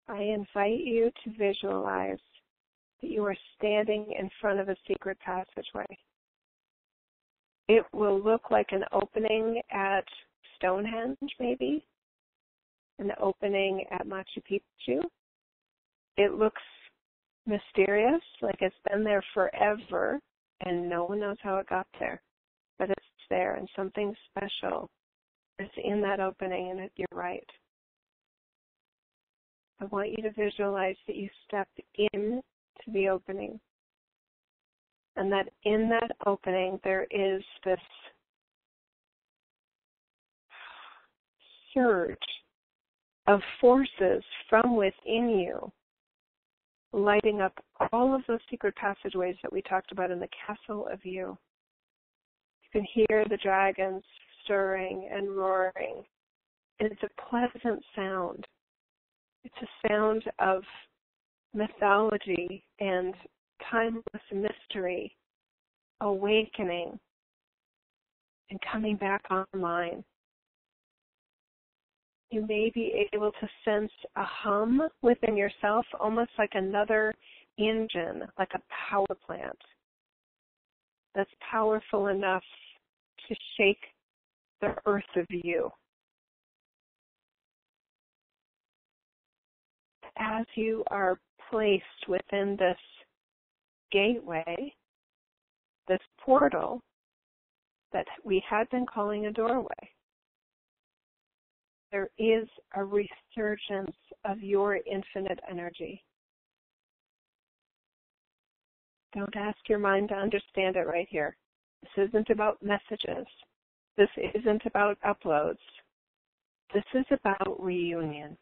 I invite you to visualize that you are standing in front of a secret passageway. It will look like an opening at Stonehenge, maybe, an opening at Machu Picchu. It looks mysterious, like it's been there forever, and no one knows how it got there. But it's there, and something special is in that opening, and you're right. I want you to visualize that you stepped into the opening, and that in that opening there is this surge of forces from within you, lighting up all of those secret passageways that we talked about in the castle of you. You can hear the dragons stirring and roaring, and it's a pleasant sound. It's a sound of mythology and timeless mystery awakening and coming back online. You may be able to sense a hum within yourself, almost like another engine, like a power plant that's powerful enough to shake the earth of you. As you are placed within this gateway, this portal that we had been calling a doorway, there is a resurgence of your infinite energy. Don't ask your mind to understand it right here. This isn't about messages. This isn't about uploads. This is about reunion.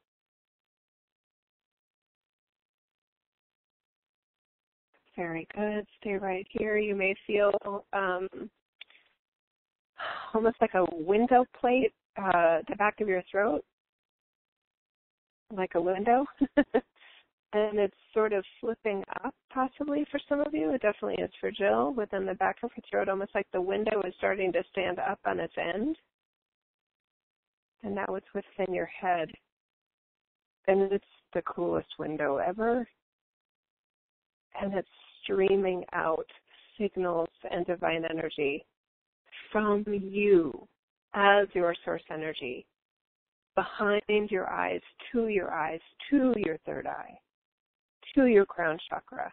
Very good. Stay right here. You may feel almost like a window plate at the back of your throat, like a window. And it's sort of flipping up, possibly, for some of you. It definitely is for Jill, within the back of her throat, almost like the window is starting to stand up on its end. And now it's within your head. And it's the coolest window ever. And it's streaming out signals and divine energy from you as your source energy, behind your eyes, to your third eye, to your crown chakra,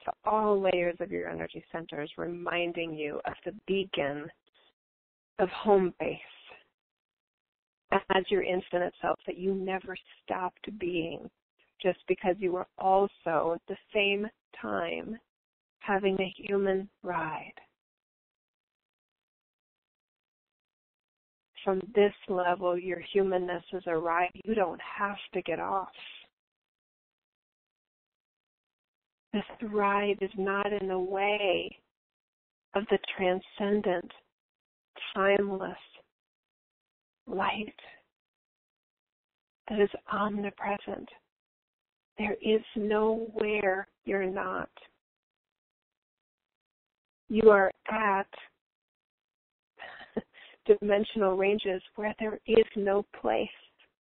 to all layers of your energy centers, reminding you of the beacon of home base as your infinite self that you never stopped being, just because you were also at the same time having a human ride. From this level, your humanness is a ride you don't have to get off. This ride is not in the way of the transcendent, timeless light that is omnipresent There is nowhere you're not. You are at dimensional ranges where there is no place,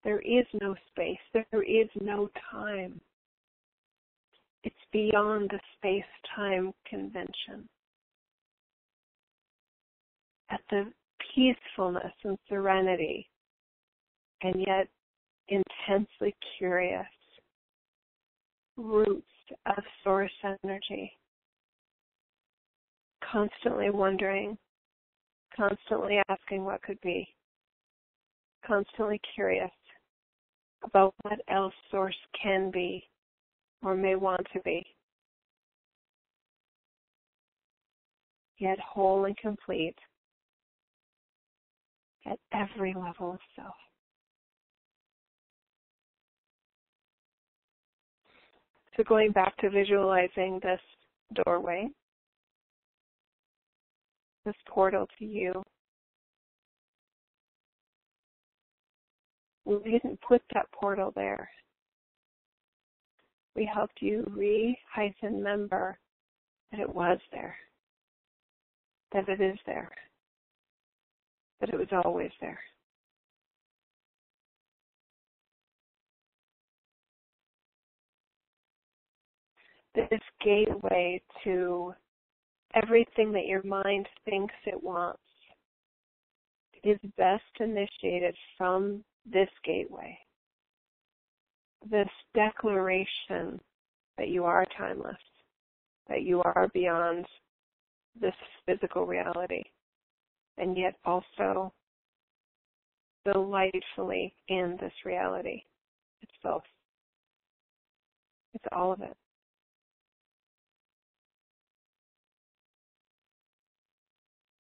there is no space, there is no time. It's beyond the space-time convention. At the peacefulness and serenity, and yet intensely curious roots of source energy, constantly wondering, constantly asking what could be, constantly curious about what else source can be or may want to be, yet whole and complete at every level of self. So going back to visualizing this doorway, this portal to you, we didn't put that portal there. We helped you remember that it was there, that it is there, that it was always there. This gateway to everything that your mind thinks it wants is best initiated from this gateway. This declaration that you are timeless, that you are beyond this physical reality, and yet also delightfully in this reality. It's both. It's all of it.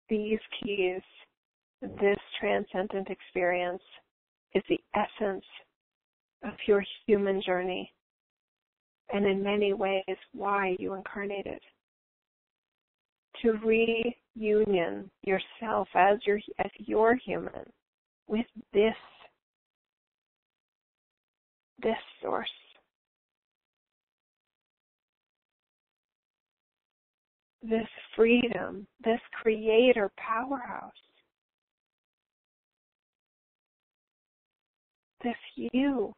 These keys, this transcendent experience, is the essence of your human journey, and in many ways why you incarnated. To reunion yourself as your human with this source. This freedom, this creator powerhouse, this you,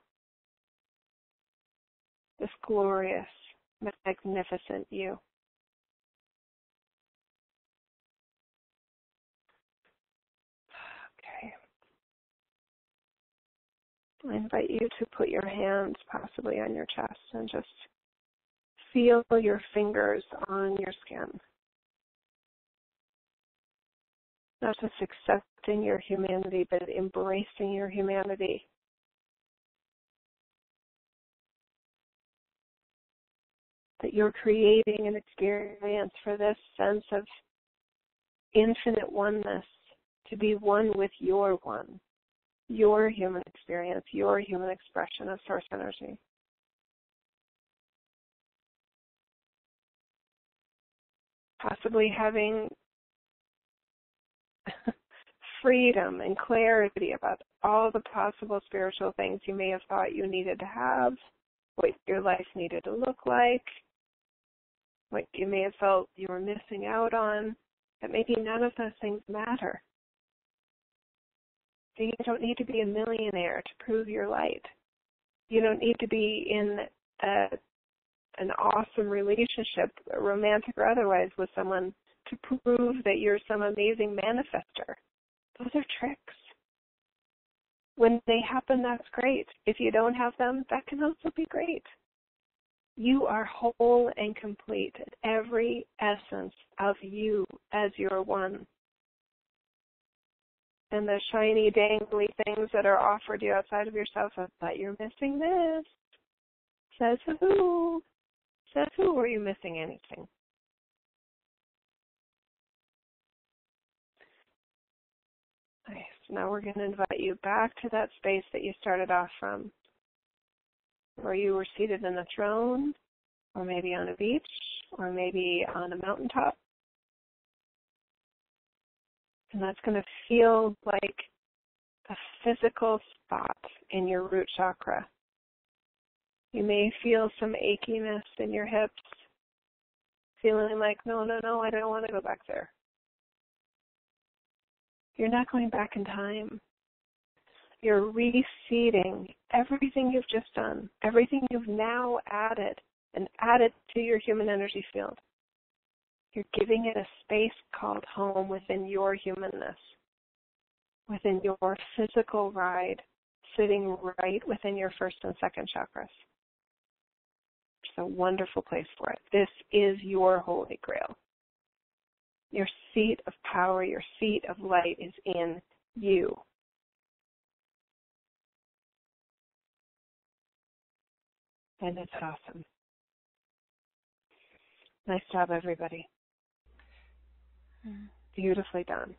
this glorious, magnificent you. Okay. I invite you to put your hands possibly on your chest and just feel your fingers on your skin. Not just accepting your humanity, but embracing your humanity. That you're creating an experience for this sense of infinite oneness, to be one with your one, your human experience, your human expression of source energy. Possibly having freedom and clarity about all the possible spiritual things you may have thought you needed to have, what your life needed to look like, what you may have felt you were missing out on, that maybe none of those things matter. You don't need to be a millionaire to prove your light. You don't need to be in an awesome relationship, romantic or otherwise, with someone to prove that you're some amazing manifester. Those are tricks. When they happen, that's great. If you don't have them, that can also be great. You are whole and complete at every essence of you as your one. And the shiny, dangly things that are offered you outside of yourself, but you're missing this. Says who? Says who? Are you missing anything? Nice. Now we're going to invite you back to that space that you started off from, where you were seated in a throne, or maybe on a beach, or maybe on a mountaintop. And that's going to feel like a physical spot in your root chakra. You may feel some achiness in your hips, feeling like, no, I don't want to go back there. You're not going back in time. You're reseeding everything you've just done, everything you've now added and added to your human energy field. You're giving it a space called home within your humanness, within your physical ride, sitting right within your first and second chakras. It's a wonderful place for it. This is your holy grail. Your seat of power, your seat of light is in you. And it's awesome. Nice job, everybody. Beautifully done.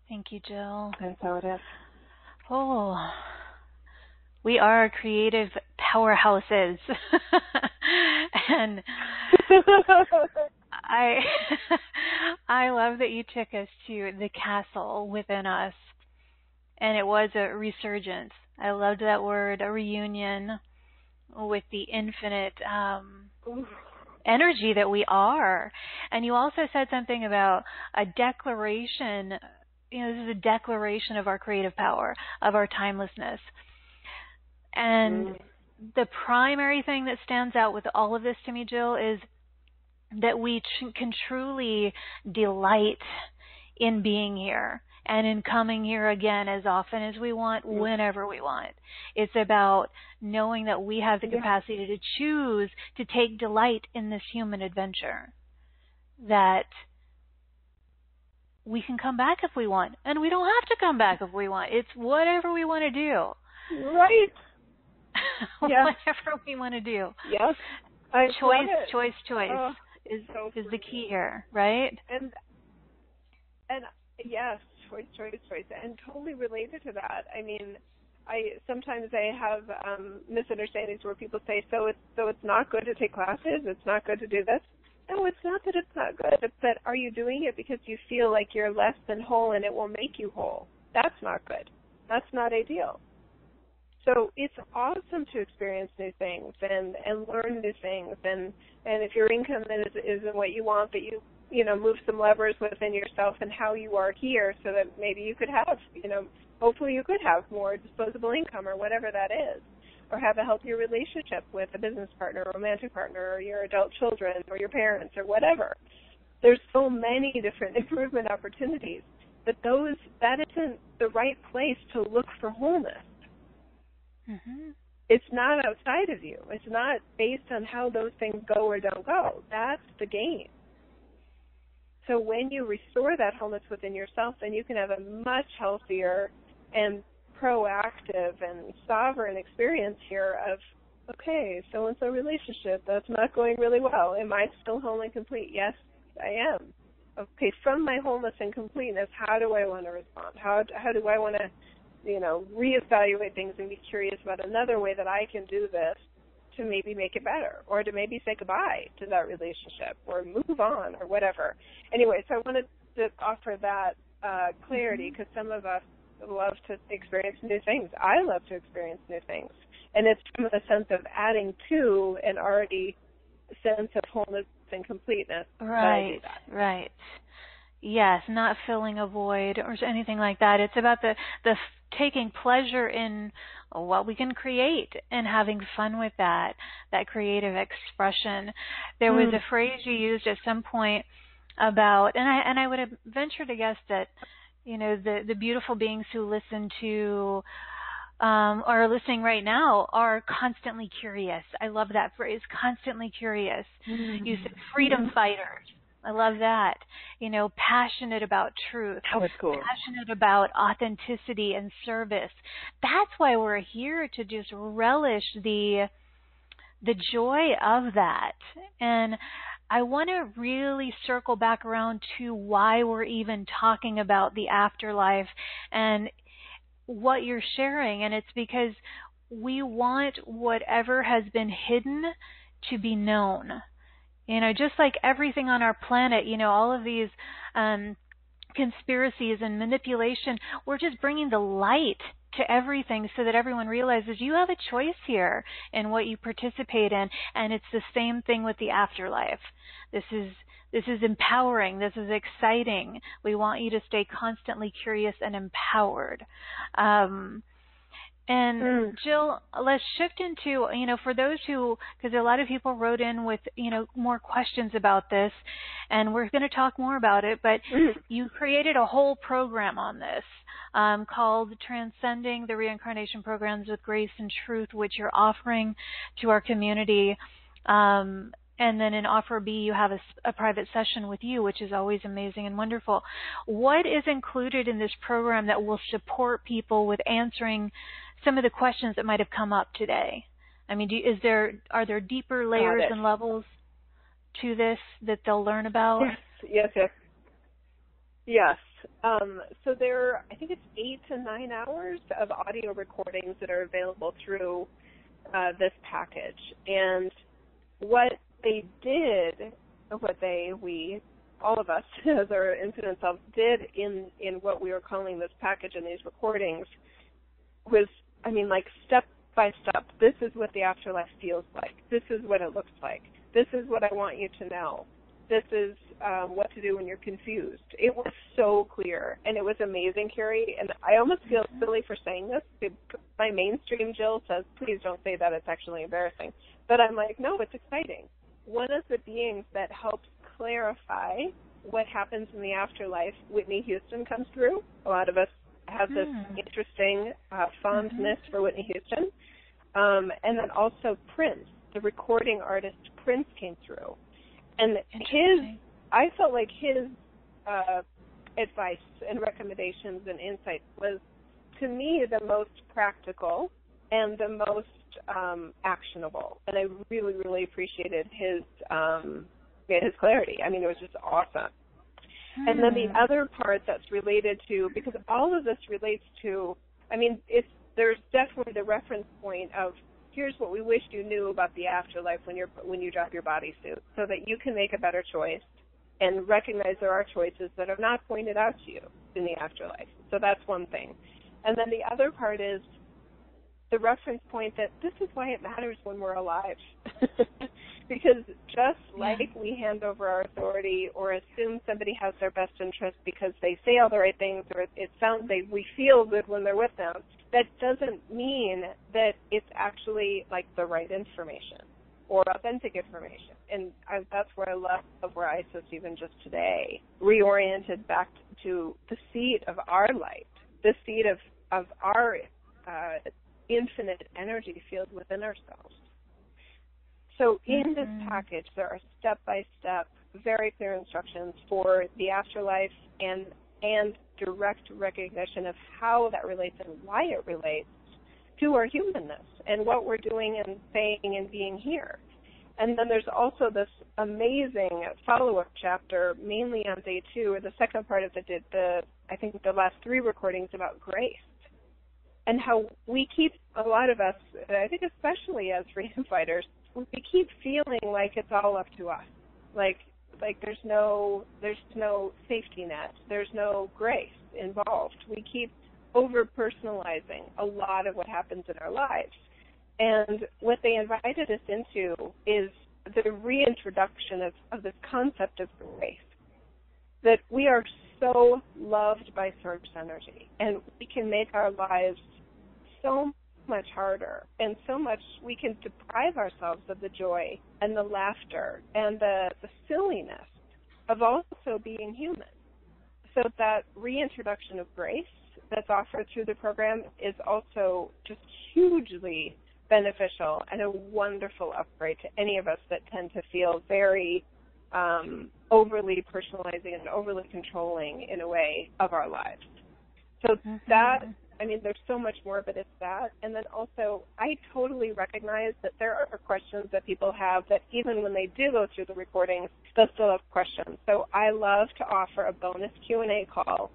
Thank you, Jill. And so it is. Oh, we are creative powerhouses. And I love that you took us to the castle within us. And it was a resurgence. I loved that word, a reunion with the infinite energy that we are. And you also said something about a declaration. This is a declaration of our creative power, of our timelessness. And the primary thing that stands out with all of this to me, Jill, is that we can truly delight in being here and in coming here again as often as we want, whenever we want. It's about knowing that we have the capacity to choose to take delight in this human adventure, that we can come back if we want, and we don't have to come back if we want. It's whatever we want to do. Right. Whatever we want to do. Yes. Choice is the key here, right? And yes, choice, and totally related to that. I mean, sometimes I have misunderstandings where people say, so it's not good to take classes, it's not good to do this. No, it's not that it's not good. It's that, are you doing it because you feel like you're less than whole and it will make you whole? That's not good. That's not ideal. So it's awesome to experience new things and learn new things. And if your income isn't what you want, but you move some levers within yourself and how you are here so that maybe you could have, hopefully you could have more disposable income or whatever that is, or have a healthier relationship with a business partner, a romantic partner, or your adult children, or your parents, or whatever. There's so many different improvement opportunities, but that isn't the right place to look for wholeness. Mm-hmm. It's not outside of you. It's not based on how those things go or don't go. That's the game. So when you restore that wholeness within yourself, then you can have a much healthier and proactive and sovereign experience here of, okay, so-and-so relationship, that's not going really well. Am I still whole and complete? Yes, I am. Okay, from my wholeness and completeness, how do I want to respond? How do I want to, reevaluate things and be curious about another way that I can do this to maybe make it better, or to maybe say goodbye to that relationship or move on or whatever. Anyway, so I wanted to offer that clarity, because some of us love to experience new things. I love to experience new things. And it's from the sense of adding to an already sense of wholeness and completeness. Right. Yes, not filling a void or anything like that. It's about the taking pleasure in what we can create and having fun with that creative expression. There was a phrase you used at some point about, and I would have ventured to guess that, the beautiful beings who listen to are listening right now are constantly curious. I love that phrase, constantly curious. Mm-hmm. You said freedom fighters. I love that. Passionate about truth. That was cool. Passionate about authenticity and service. That's why we're here, to just relish the joy of that. And I want to really circle back around to why we're even talking about the afterlife and what you're sharing. And it's because we want whatever has been hidden to be known. Just like everything on our planet, all of these conspiracies and manipulation, we're just bringing the light to everything so that everyone realizes you have a choice here in what you participate in. And it's the same thing with the afterlife. This is empowering. This is exciting. We want you to stay constantly curious and empowered. And Jill, let's shift into, for those who, because a lot of people wrote in with, more questions about this, and we're going to talk more about it, but you created a whole program on this called Transcending the Reincarnation Programs with Grace and Truth, which you're offering to our community. And then in Offer B, you have a private session with you, which is always amazing and wonderful. What is included in this program that will support people with answering some of the questions that might have come up today? I mean, are there deeper layers and levels to this that they'll learn about? Yes. So I think it's 8 to 9 hours of audio recordings that are available through this package. And what they did, all of us as our infinite selves did in what we were calling this package and these recordings was, step by step, this is what the afterlife feels like. This is what it looks like. This is what I want you to know. This is what to do when you're confused. It was so clear, and it was amazing, Cari. And I almost feel silly for saying this. My mainstream Jill says, please don't say that. It's actually embarrassing. But I'm like, no, it's exciting. One of the beings that helps clarify what happens in the afterlife, Whitney Houston, comes through. A lot of us have this interesting fondness for Whitney Houston. And then also Prince, the recording artist Prince, came through. And I felt like his advice and recommendations and insights was, to me, the most practical and the most actionable. And I really, really appreciated his clarity. I mean, it was just awesome. And then the other part that's related to, because all of this relates to, there's definitely the reference point of, here's what we wish you knew about the afterlife when you drop your bodysuit, so that you can make a better choice and recognize there are choices that are not pointed out to you in the afterlife. So that's one thing. And then the other part is the reference point that this is why it matters when we're alive. Because just like we hand over our authority or assume somebody has their best interest because they say all the right things, or we feel good when they're with them, that doesn't mean that it's actually like the right information or authentic information. And that's where I love where ISIS even just today reoriented back to the seed of our light, the seed of our infinite energy field within ourselves. So in this package, there are step-by-step, very clear instructions for the afterlife and direct recognition of how that relates and why it relates to our humanness and what we're doing and saying and being here. And then there's also this amazing follow-up chapter, mainly on day 2, or the second part of I think the last 3 recordings about grace. And how we keep, a lot of us, I think especially as freedom fighters, we keep feeling like it's all up to us. Like there's no safety net. There's no grace involved. We keep over-personalizing a lot of what happens in our lives. And what they invited us into is the reintroduction of this concept of grace, that we are so loved by source energy, and we can make our lives so much harder, and so much we can deprive ourselves of the joy and the laughter and the silliness of also being human. So that reintroduction of grace that's offered through the program is also just hugely beneficial and a wonderful upgrade to any of us that tend to feel very overly personalizing and overly controlling in a way of our lives. So that, there's so much more, but it's that. And then also, I totally recognize that there are questions that people have that even when they do go through the recordings, they'll still have questions. So I love to offer a bonus Q&A call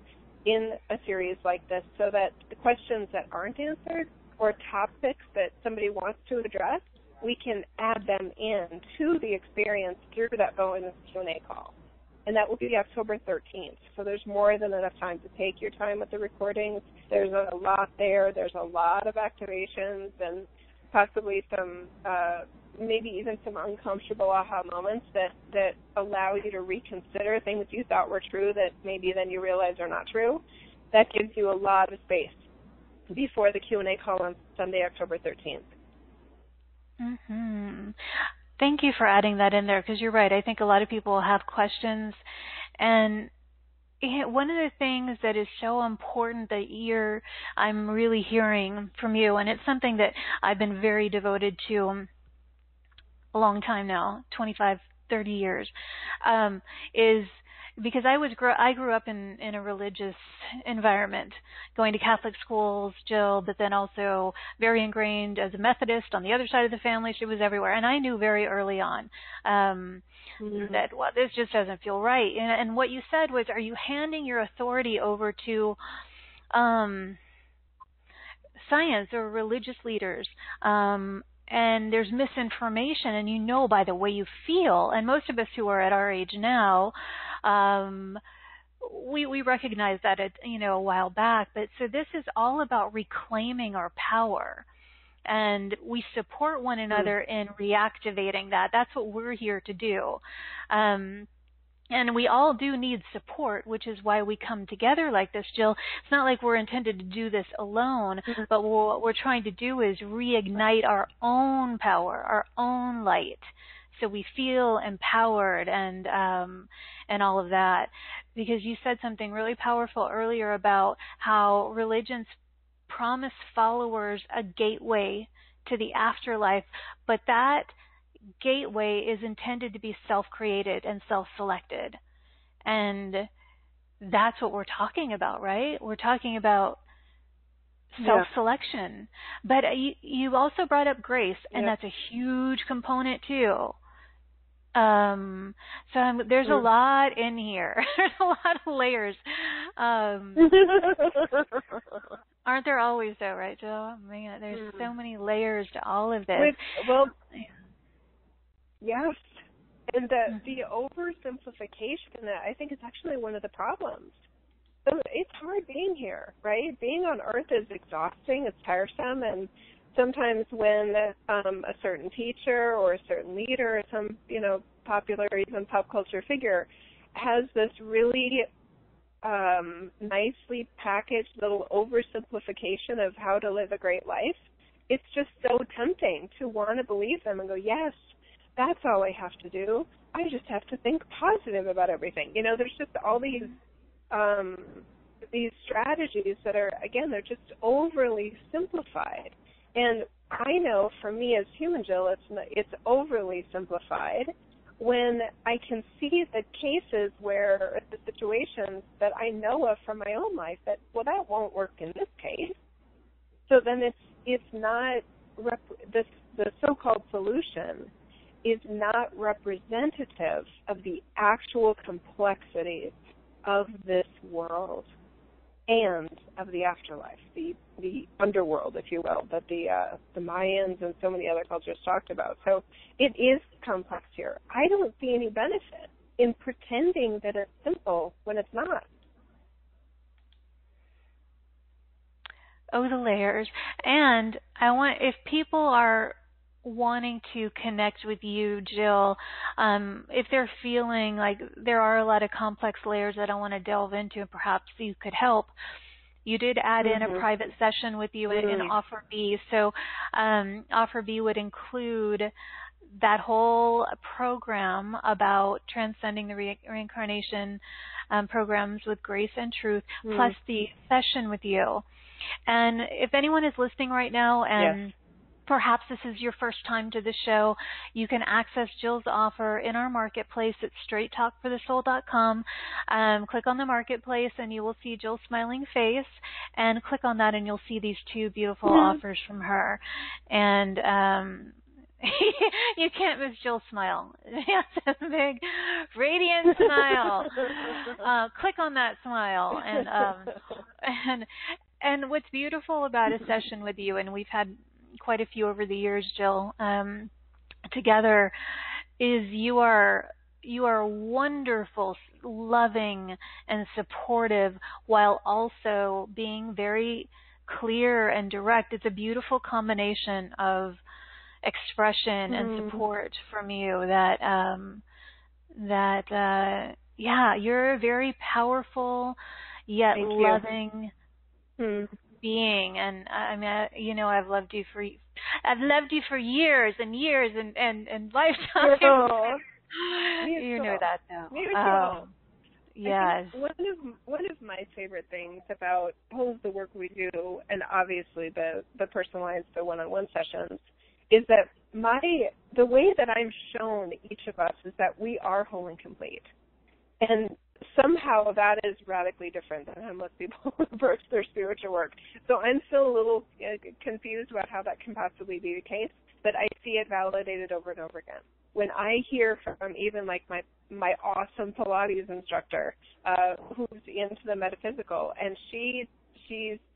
in a series like this so that the questions that aren't answered or topics that somebody wants to address, we can add them in to the experience through that bonus Q&A call. and that will be October 13th. So there's more than enough time to take your time with the recordings. There's a lot there. There's a lot of activations and possibly some, maybe even some uncomfortable aha moments that allow you to reconsider things you thought were true that maybe then you realize are not true. That gives you a lot of space before the Q&A call on Sunday, October 13th. Mm-hmm. Thank you for adding that in there, because you're right. I think a lot of people have questions, and one of the things that is so important that I'm really hearing from you, and it's something that I've been very devoted to a long time now, 25, 30 years, is because I grew up in a religious environment, going to Catholic schools, Jill, but then also very ingrained as a Methodist on the other side of the family. She was everywhere. And I knew very early on that, well, this just doesn't feel right. And what you said was, are you handing your authority over to science or religious leaders? And there's misinformation, and you know by the way you feel. And most of us who are at our age now, we recognize that a while back. But so this is all about reclaiming our power, and we support one another in reactivating that. That's what we're here to do. And we all do need support, which is why we come together like this, Jill. It's not like we're intended to do this alone, but what we're trying to do is reignite our own power, our own light, so we feel empowered and all of that. Because you said something really powerful earlier about how religions promise followers a gateway to the afterlife, but that gateway is intended to be self-created and self-selected. And that's what we're talking about, right? We're talking about self-selection. But you also brought up grace, and that's a huge component too. So there's a lot in here. There's a lot of layers. Aren't there always, though, right, Jill? Man, there's so many layers to all of this. Yes, and the oversimplification, I think, is actually one of the problems. So it's hard being here, right? Being on Earth is exhausting, it's tiresome, and sometimes when a certain teacher or a certain leader or some, popular, even pop culture figure has this really nicely packaged little oversimplification of how to live a great life, it's just so tempting to want to believe them and go, yes, that's all I have to do. I just have to think positive about everything. There's just all these strategies that are, again, they're just overly simplified. And I know for me as human, Jill, it's overly simplified when I can see the cases where the situations that I know of from my own life that, well, that won't work in this case. So then it's not, the so-called solution is not representative of the actual complexities of this world and of the afterlife, the underworld, if you will, that the Mayans and so many other cultures talked about. So it is complex here. I don't see any benefit in pretending that it's simple when it's not. Oh, the layers. And if people are wanting to connect with you, Jill, if they're feeling like there are a lot of complex layers that I want to delve into and perhaps you could help, you did add in a private session with you in Offer B. So Offer B would include that whole program about transcending the reincarnation programs with grace and truth, plus the session with you. And if anyone is listening right now and perhaps this is your first time to the show, you can access Jill's offer in our marketplace at straighttalkforthesoul.com. Click on the marketplace and you will see Jill's smiling face, and click on that and you'll see these two beautiful offers from her. And you can't miss Jill's smile. It's a big, radiant smile. Click on that smile. And what's beautiful about a session with you, and we've had quite a few over the years, Jill, together, is you are you are wonderful, loving, and supportive, while also being very clear and direct. It's a beautiful combination of expression and support from you yeah, you're a very powerful yet loving being. And I mean, I've loved you for years and years and lifetimes. Oh, you know that though. Me too. Yes. One of my favorite things about all of the work we do, and obviously the personalized, the one-on-one sessions, is that the way that I'm shown each of us is that we are whole and complete. And somehow that is radically different than how most people approach their spiritual work. So I'm still a little confused about how that can possibly be the case, but I see it validated over and over again. When I hear from even like my awesome Pilates instructor who's into the metaphysical, and she's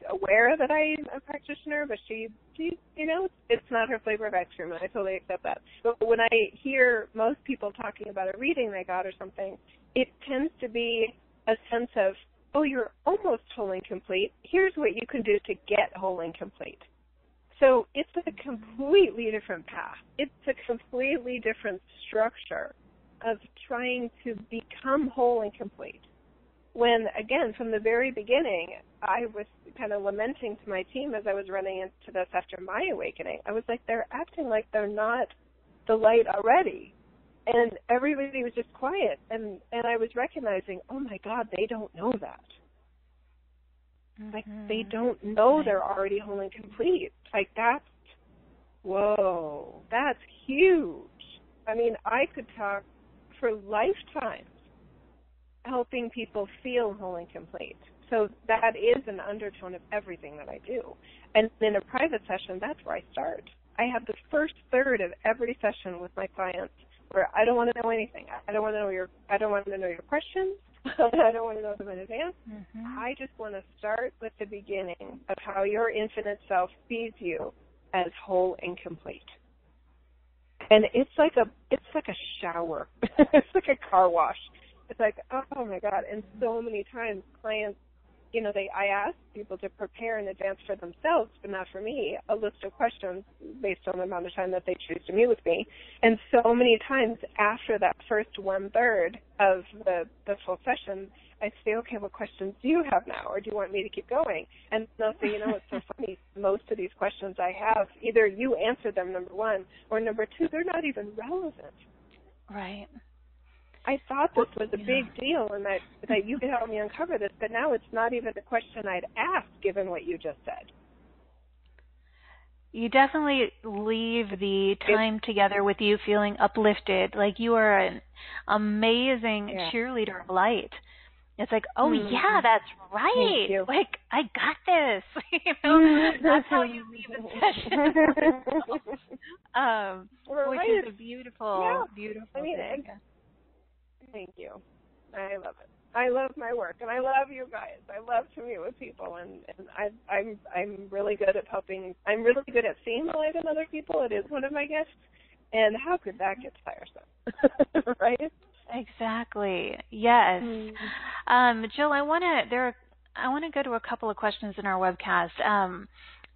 aware that I'm a practitioner, but she it's not her flavor of ice cream, and I totally accept that. But when I hear most people talking about a reading they got or something, it tends to be a sense of, oh, you're almost whole and complete. Here's what you can do to get whole and complete. So it's a completely different path. It's a completely different structure of trying to become whole and complete. When, again, from the very beginning, I was kind of lamenting to my team as I was running into this after my awakening. I was like, they're acting like they're not the light already. And everybody was just quiet. And I was recognizing, oh, my God, they don't know that. Like, they don't know they're already whole and complete. Like, whoa, that's huge. I mean, I could talk for lifetimes helping people feel whole and complete. So that is an undertone of everything that I do. And in a private session, that's where I start. I have the first third of every session with my clients where I don't want to know anything. I don't want to know your questions. I don't want to know them in advance. I just want to start with the beginning of how your infinite self sees you as whole and complete. And it's like a shower. It's like a car wash. It's like, oh my God. And so many times clients, I ask people to prepare in advance for themselves, but not for me, a list of questions based on the amount of time that they choose to meet with me. And so many times after that first 1/3 of the full session, I say, okay, what questions do you have now? Or do you want me to keep going? And they'll say, it's so funny. Most of these questions I have, either you answer them, number one, or number two, they're not even relevant. Right. I thought this was a big deal and that you could help me uncover this, but now it's not even a question I'd ask given what you just said. You definitely leave the time together with you feeling uplifted, like you are an amazing cheerleader of light. It's like, oh, yeah, that's right. Like, I got this. That's how you leave a session. Which is a beautiful, beautiful thing. Thank you. I love it. I love my work, and I love you guys. I love to meet with people, and I'm really good at helping. I'm really good at seeing the light in other people. It is one of my gifts, and how could that get tiresome, right? Exactly. Yes. Jill, I want to go to a couple of questions in our webcast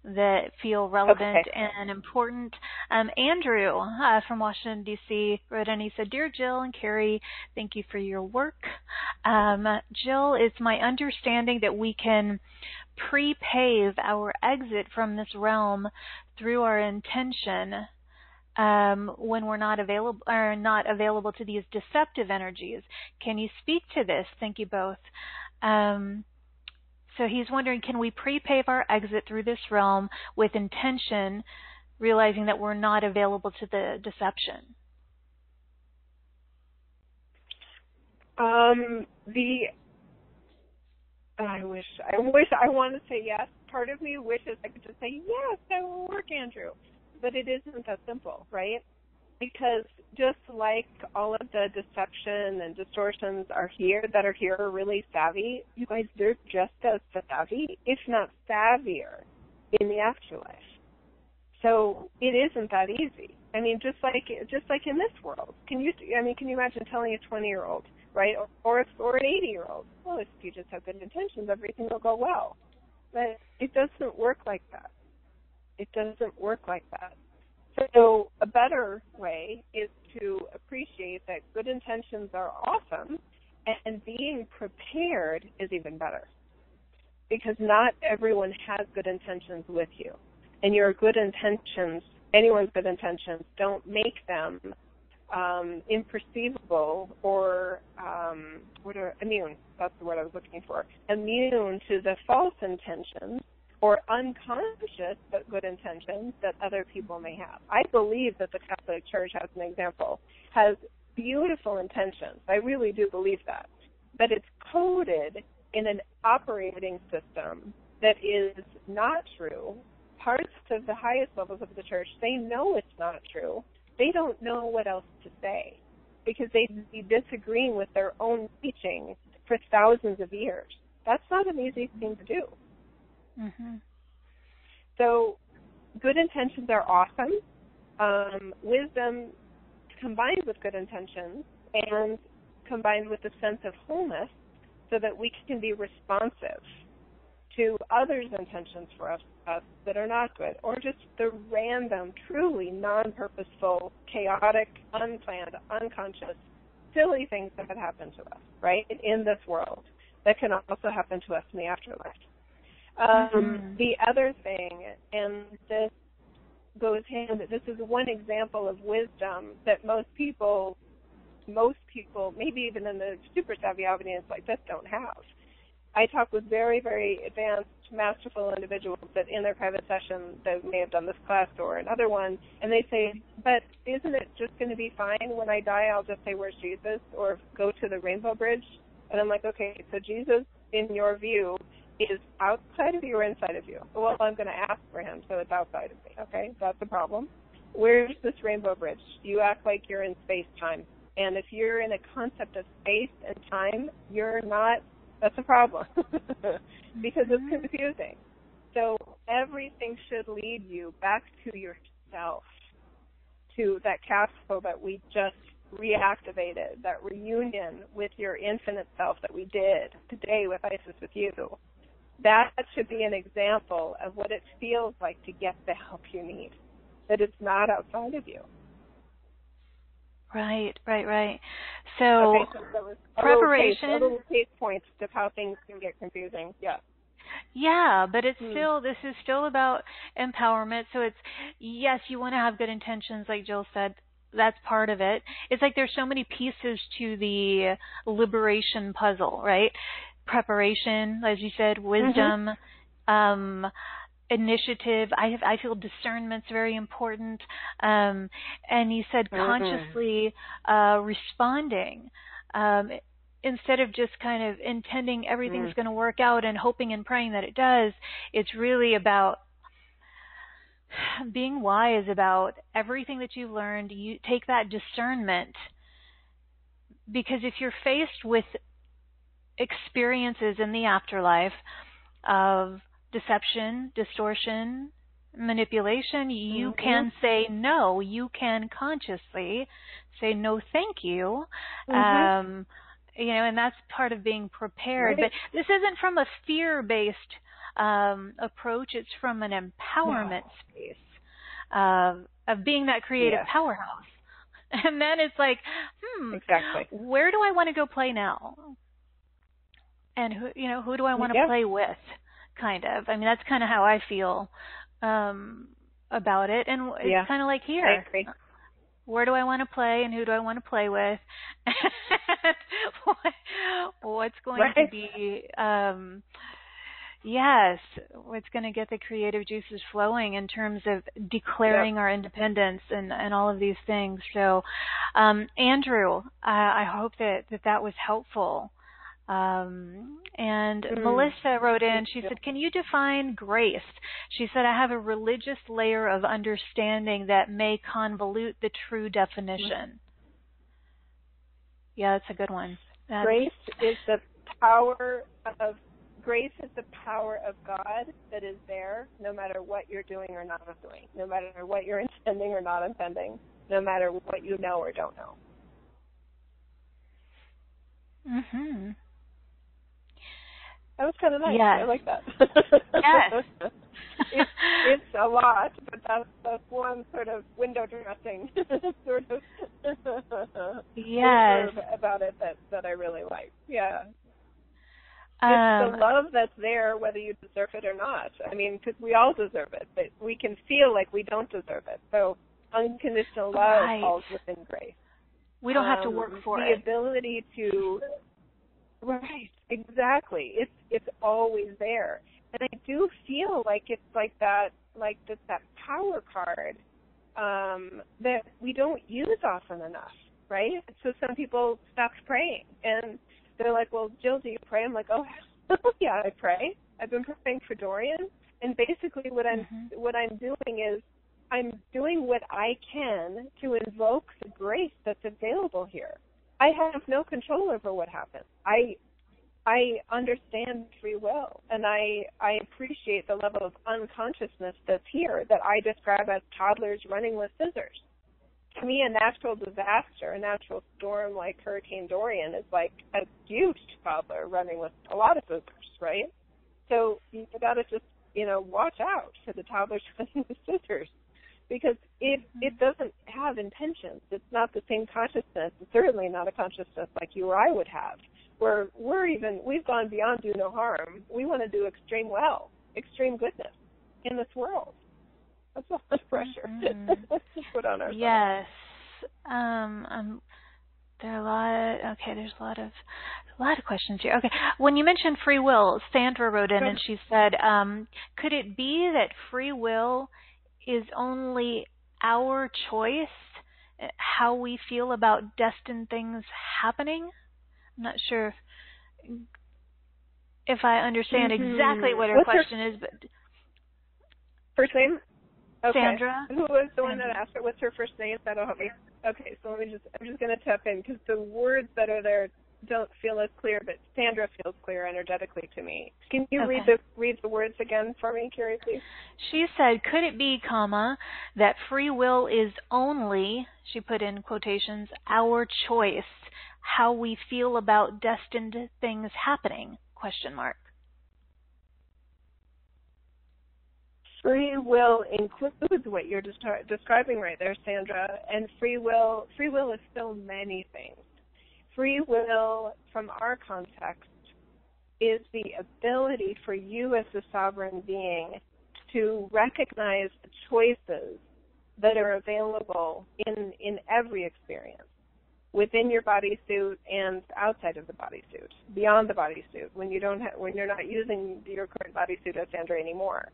that feel relevant and important. Andrew from Washington, D.C. wrote in. He said, Dear Jill and Cari, thank you for your work. Jill, it's my understanding that we can pre-pave our exit from this realm through our intention when we're not available to these deceptive energies. Can you speak to this? Thank you both. So he's wondering, can we pre-pave our exit through this realm with intention, realizing that we're not available to the deception? I want to say yes. Part of me wishes I could just say, yes, that will work, Andrew. But it isn't that simple, right? Because just like all of the deception and distortions are really savvy, you guys, they're just as savvy, if not savvier, in the afterlife. So it isn't that easy. I mean, just like in this world. Can you imagine telling a 20-year-old, right, or an 80-year-old, well, if you just have good intentions, everything will go well. But it doesn't work like that. It doesn't work like that. So a better way is to appreciate that good intentions are awesome, and being prepared is even better. Because not everyone has good intentions with you. And your good intentions, anyone's good intentions, don't make them imperceivable or immune. That's the word I was looking for. Immune to the false intentions or unconscious but good intentions that other people may have. I believe that the Catholic Church, as an example, has beautiful intentions. I really do believe that. But it's coded in an operating system that is not true. Parts of the highest levels of the church, they know it's not true. They don't know what else to say because they'd be disagreeing with their own teaching for thousands of years. That's not an easy thing to do. Mm-hmm. So good intentions are awesome. Wisdom combined with good intentions and combined with a sense of wholeness so that we can be responsive to others' intentions for us that are not good, or just the random, truly non-purposeful, chaotic, unplanned, unconscious, silly things that happen to us, right, in this world that can also happen to us in the afterlife. The other thing, and this goes hand, this is one example of wisdom that most people, maybe even in the super savvy audience like this, don't have. I talk with very, very advanced, masterful individuals that in their private session that may have done this class or another one, and they say, but isn't it just going to be fine when I die? I'll just say, where's Jesus? Or go to the Rainbow Bridge. And I'm like, okay, so Jesus, in your view, is outside of you or inside of you? Well, I'm going to ask for him, so it's outside of me. Okay, that's the problem. Where's this Rainbow Bridge? You act like you're in space-time. And if you're in a concept of space and time, you're not. That's a problem because it's confusing. So everything should lead you back to yourself, to that capsule that we just reactivated, that reunion with your infinite self that we did today with Isis with you. That should be an example of what it feels like to get the help you need, that it's not outside of you. Right. So, okay, so that was preparation. A little taste points of how things can get confusing. Yeah. Yeah, but it's still, this is still about empowerment. So it's, yes, you want to have good intentions, like Jill said. That's part of it. It's like there's so many pieces to the liberation puzzle, right? Preparation, as you said, wisdom, initiative. I feel discernment's very important. And you said consciously responding. Instead of just kind of intending everything's going to work out and hoping and praying that it does, it's really about being wise about everything that you've learned. You take that discernment, because if you're faced with experiences in the afterlife of deception, distortion, manipulation, you can say no. You can consciously say no, thank you. And that's part of being prepared. Right. But this isn't from a fear-based approach. It's from an empowerment space of being that creative powerhouse. And then it's like, exactly. Where do I want to go play now? And who do I want to play with? Kind of. I mean, that's kind of how I feel about it. And it's kind of like here. I agree. Where do I want to play and who do I want to play with? What's going to be, what's going to get the creative juices flowing in terms of declaring our independence and all of these things. So, Andrew, I hope that was helpful. And Melissa wrote in, she said, can you define grace? She said, I have a religious layer of understanding that may convolute the true definition. Yeah, that's a good one. Grace is the power of grace is the power of God that is there no matter what you're doing or not doing, no matter what you're intending or not intending, no matter what you know or don't know. Mhm. That was kind of nice. Yes. I like that. Yes. It's a lot, but that's one sort of window dressing sort of yes. about it that I really like. Yeah. It's the love that's there whether you deserve it or not. I mean, because we all deserve it, but we can feel like we don't deserve it. So unconditional love falls within grace. We don't have to work for the it. The ability to, right, exactly. It's always there. And I do feel like it's like that power card that we don't use often enough, right? So some people stop praying, and they're like, well, Jill, do you pray? I'm like, oh, yeah, I pray. I've been praying for Dorian, and basically what I'm doing is I'm doing what I can to invoke the grace that's available here. I have no control over what happens. I understand free will, and I appreciate the level of unconsciousness that's here that I describe as toddlers running with scissors. To me, a natural disaster, a natural storm like Hurricane Dorian is like a huge toddler running with a lot of scissors, right? So you've got to just, watch out for the toddlers running with scissors, because it doesn't have intentions. It's not the same consciousness. It's certainly not a consciousness like you or I would have. We've gone beyond do no harm. We want to do extreme goodness in this world. That's a lot of pressure to put on ourselves. Yes. There's a lot of questions here. Okay. When you mentioned free will, Sandra wrote in and she said, could it be that free will is only our choice, how we feel about destined things happening? I'm not sure if I understand exactly what her question is, but first name? Okay. Sandra. Who was the one that asked her? What's her first name? That'll help me. Okay, so I'm just going to tap in because the words that are there don't feel as clear, but Sandra feels clear energetically to me. Can you read the words again for me, Cari, please? She said, could it be, that free will is only, she put in quotations, our choice, how we feel about destined things happening, ? Free will includes what you're describing right there, Sandra, and free will is so many things. Free will, from our context, is the ability for you as the sovereign being to recognize the choices that are available in every experience, within your bodysuit and outside of the bodysuit, beyond the bodysuit, when you're not using your current bodysuit as Sandra anymore.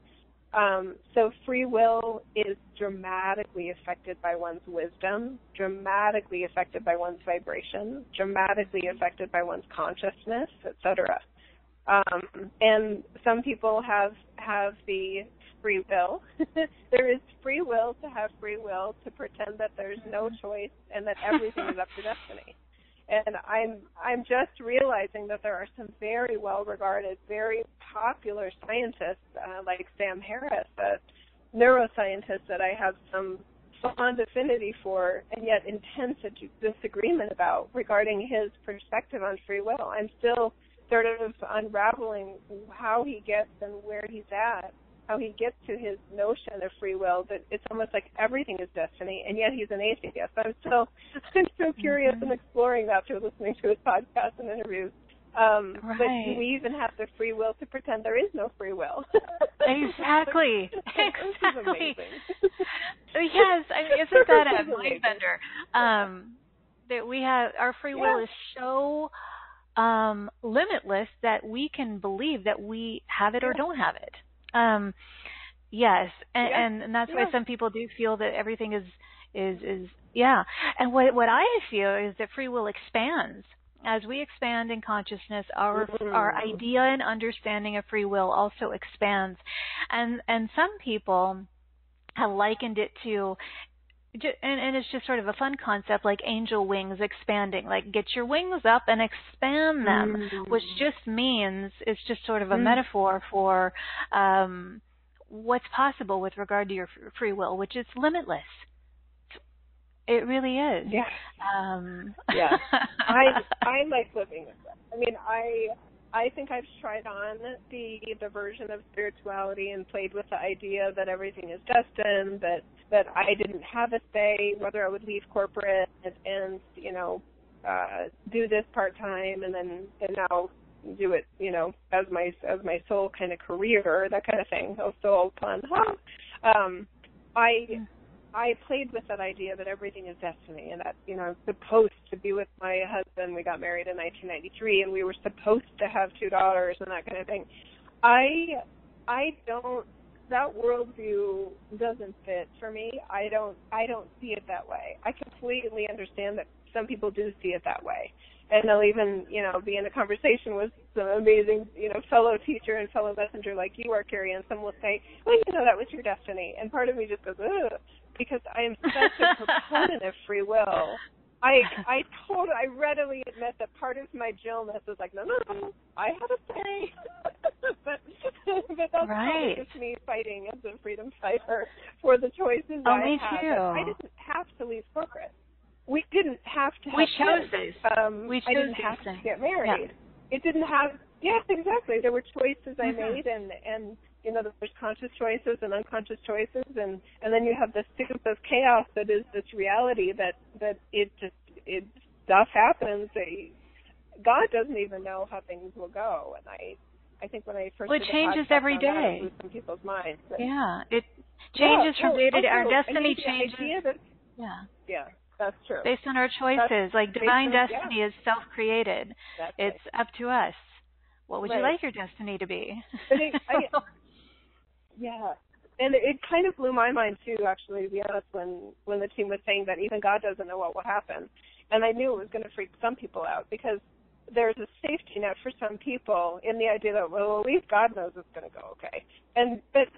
So free will is dramatically affected by one's wisdom, dramatically affected by one's vibration, dramatically affected by one's consciousness, etc. And some people have the free will. There is free will to have free will, to pretend that there's no choice and that everything is up to destiny. And I'm just realizing that there are some very well-regarded, very popular scientists like Sam Harris, a neuroscientist that I have some fond affinity for and yet intense disagreement about regarding his perspective on free will. I'm still sort of unraveling how he gets and where he's at, how he gets to his notion of free will, that it's almost like everything is destiny, and yet he's an atheist. I'm so curious and exploring that through listening to his podcasts and interviews. But do we even have the free will to pretend there is no free will? Exactly. Exactly. Yes, isn't that a mind bender? That we have our free will is so limitless that we can believe that we have it or don't have it. Yes, and that's why some people do feel that everything is And what I feel is that free will expands. As we expand in consciousness, our idea and understanding of free will also expands. And some people have likened it to and it's just sort of a fun concept, like angel wings expanding, like get your wings up and expand them, which just means it's just sort of a metaphor for what's possible with regard to your free will, which is limitless. It really is. Yeah. Yeah. I like living with that. I mean, I think I've tried on the version of spirituality and played with the idea that everything is destined, that I didn't have a say whether I would leave corporate and do this part-time and now do it, as my sole kind of career, that kind of thing. So fun. I played with that idea that everything is destiny and that, I'm supposed to be with my husband. We got married in 1993 and we were supposed to have 2 daughters and that kind of thing. That worldview doesn't fit for me. I don't see it that way. I completely understand that some people do see it that way. And they'll even, be in a conversation with some amazing, fellow teacher and fellow messenger like you are, Cari, and someone will say, well, that was your destiny. And part of me just goes, ugh, because I am such a proponent of free will. I readily admit that part of my Jillness is like, no, I had a say. but that's right. Just me fighting as a freedom fighter for the choices I had. Too. I didn't have to leave corporate. We didn't have to have We chose kids. this. I didn't have to get married. Yeah. It didn't have, yes, exactly. There were choices I made and there's conscious choices and unconscious choices and then you have this soup of chaos that is this reality that stuff happens. God doesn't even know how things will go. And I think when I first it changes every day. It blew some people's minds. Yeah. It changes from day to day. Our destiny changes. Yeah. That's true. Based on our choices. Divine destiny is self-created. It's up to us. What would you like your destiny to be? Yeah. And it kind of blew my mind, too, actually, to be honest, when the team was saying that even God doesn't know what will happen. And I knew it was going to freak some people out because there's a safety net for some people in the idea that, well, at least God knows it's going to go okay. But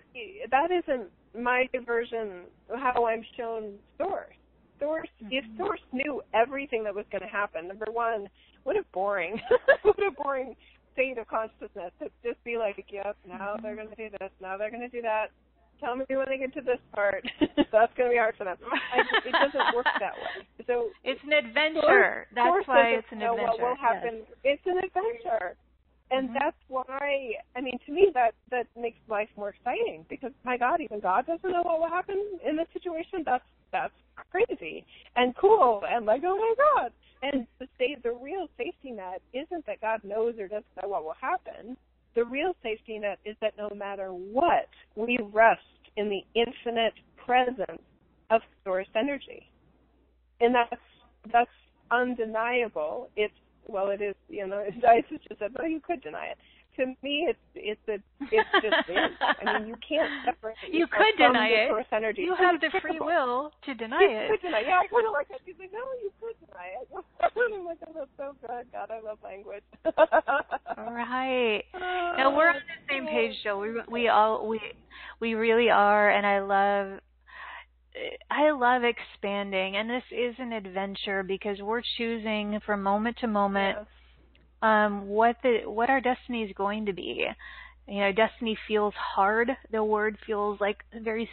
that isn't my version of how I'm shown Source. If Source knew everything that was going to happen, number one, what a boring state of consciousness to just be like, yes, now they're going to do this, now they're going to do that. Tell me when they get to this part. That's going to be hard for them. It doesn't work that way. So it's an adventure. That's why it's an adventure. What will happen? Yes. It's an adventure. And that's why, to me, that makes life more exciting because, my God, even God doesn't know what will happen in this situation. That's crazy and cool and like, oh, my God. And the real safety net isn't that God knows or doesn't know what will happen. The real safety net is that no matter what, we rest in the infinite presence of Source energy. And that's undeniable. It is, Isis just said, well, you could deny it. To me, it's just is. You can't separate you could from deny the it. Source energy. You have the free will to deny it. You could deny it. Yeah, I kind of like that. She's like, no, you could deny it. I'm like, oh, that's so good. God, I love language. All right. Now, we're on the same page, Jill. We really are, and I love expanding, and this is an adventure because we're choosing from moment to moment what our destiny is going to be. Destiny feels hard. The word feels very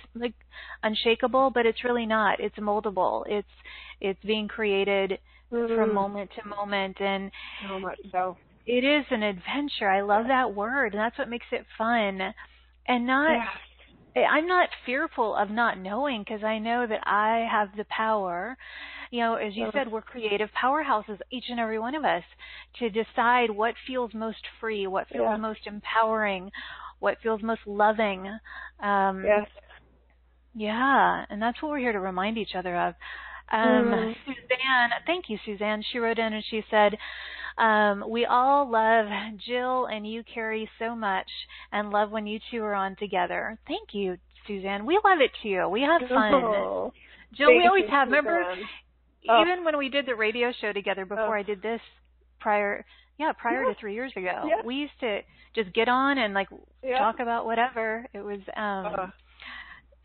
unshakable, but it's really not. It's moldable. It's being created from moment to moment, and so much so. It is an adventure. I love that word, and that's what makes it fun. And I'm not fearful of not knowing because I know that I have the power. As you said, we're creative powerhouses, each and every one of us, to decide what feels most free, what feels most empowering, what feels most loving. Yes. Yeah, and that's what we're here to remind each other of. Suzanne, thank you, Suzanne. She wrote in and she said, we all love Jill and you, Cari, so much and love when you two are on together. Thank you, Suzanne. We love it too. We have fun. Oh, Jill, we always have. Remember, even when we did the radio show together before I did this prior to 3 years ago, we used to just get on and talk about whatever. It was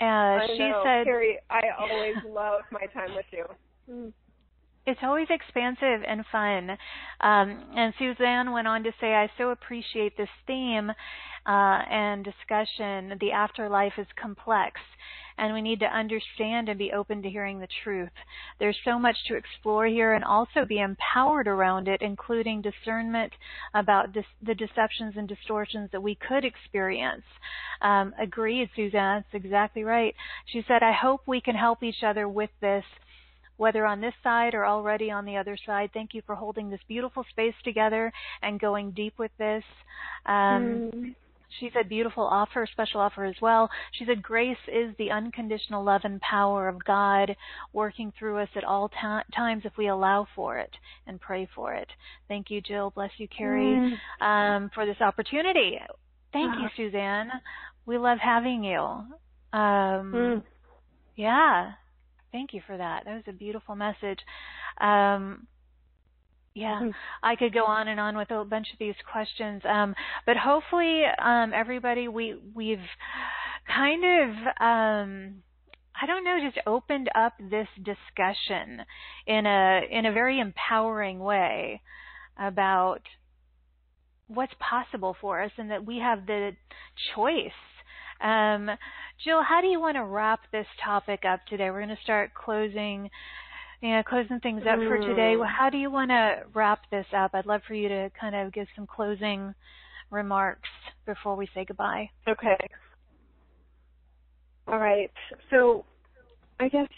She said, Cari, I always love my time with you. It's always expansive and fun. And Suzanne went on to say, I so appreciate this theme and discussion. The afterlife is complex, and we need to understand and be open to hearing the truth. There's so much to explore here and also be empowered around it, including discernment about the deceptions and distortions that we could experience. Agreed, Suzanne. That's exactly right. She said, I hope we can help each other with this, whether on this side or already on the other side. Thank you for holding this beautiful space together and going deep with this. She said, beautiful offer, special offer as well. She said, grace is the unconditional love and power of God working through us at all times if we allow for it and pray for it. Thank you, Jill. Bless you, Cari, for this opportunity. Thank you, Suzanne. We love having you. Yeah. Thank you for that. That was a beautiful message. I could go on and on with a bunch of these questions, but hopefully, everybody, we've kind of, I don't know, just opened up this discussion in a very empowering way about what's possible for us, and that we have the choice. Jill, how do you want to wrap this topic up today? We're going to start closing things up for today. How do you want to wrap this up? I'd love for you to kind of give some closing remarks before we say goodbye. Okay. All right. So I guess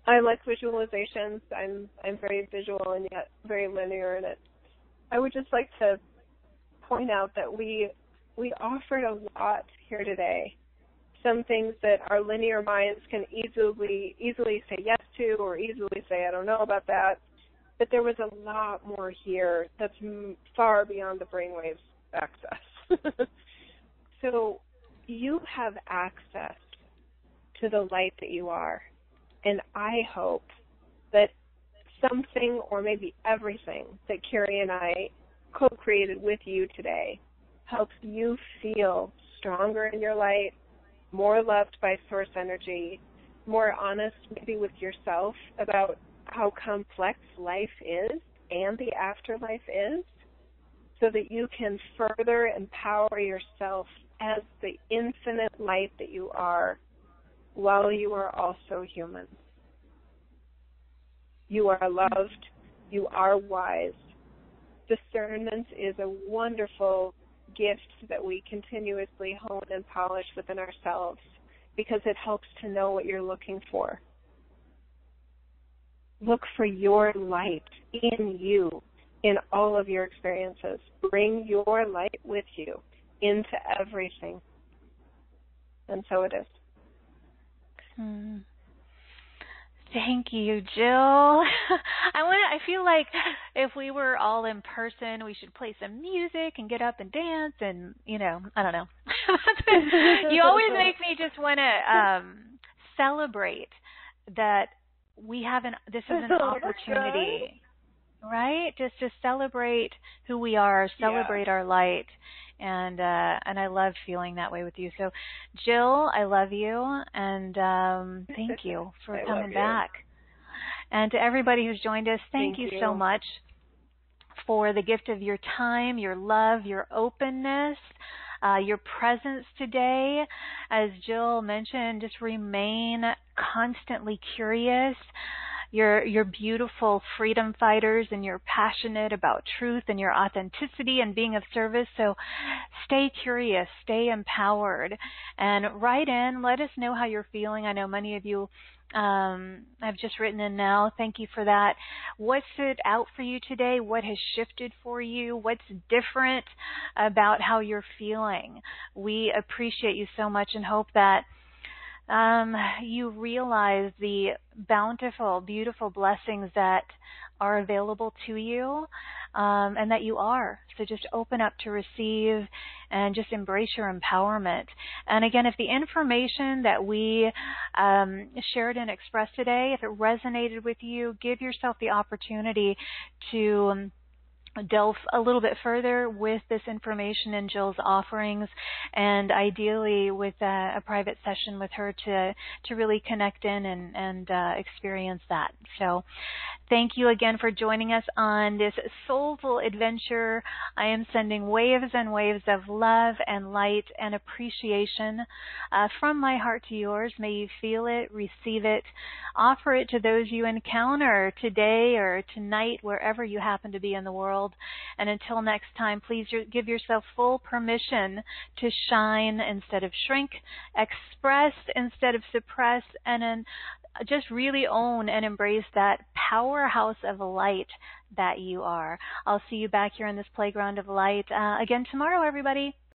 I like visualizations. I'm very visual and yet very linear in it. I would just like to point out that we offered a lot here today. Some things that our linear minds can easily say yes to, or easily say, I don't know about that. But there was a lot more here that's far beyond the brainwaves access. So you have access to the light that you are. And I hope that something, or maybe everything, that Cari and I co-created with you today helps you feel stronger in your light, more loved by source energy, more honest maybe with yourself about how complex life is and the afterlife is, so that you can further empower yourself as the infinite light that you are while you are also human. You are loved. You are wise. Discernment is a wonderful gift that we continuously hone and polish within ourselves, because it helps to know what you're looking for. Look for your light in you, in all of your experiences. Bring your light with you into everything. And so it is. Thank you, Jill. I feel like if we were all in person, we should play some music and get up and dance, and I don't know. You always make me just want to celebrate that we have this is an opportunity, right? Just to celebrate who we are, celebrate our light. And I love feeling that way with you. So, Jill, I love you, and thank you for coming back. And to everybody who's joined us, thank you so much for the gift of your time, your love, your openness, your presence today. As Jill mentioned, just remain constantly curious. You're beautiful freedom fighters, and you're passionate about truth and your authenticity and being of service. So stay curious, stay empowered, and write in. Let us know how you're feeling. I know many of you have just written in now. Thank you for that. What stood out for you today? What has shifted for you? What's different about how you're feeling? We appreciate you so much and hope that you realize the bountiful, beautiful blessings that are available to you, and that you are. So just open up to receive and just embrace your empowerment. And again, if the information that we shared and expressed today, if it resonated with you, give yourself the opportunity to delve a little bit further with this information in Jill's offerings, and ideally with a private session with her to really connect in and experience that. So thank you again for joining us on this soulful adventure. I am sending waves and waves of love and light and appreciation from my heart to yours. May you feel it, receive it, offer it to those you encounter today or tonight, wherever you happen to be in the world. And until next time, please give yourself full permission to shine instead of shrink, express instead of suppress, and then just really own and embrace that powerhouse of light that you are. I'll see you back here on this playground of light again tomorrow, everybody.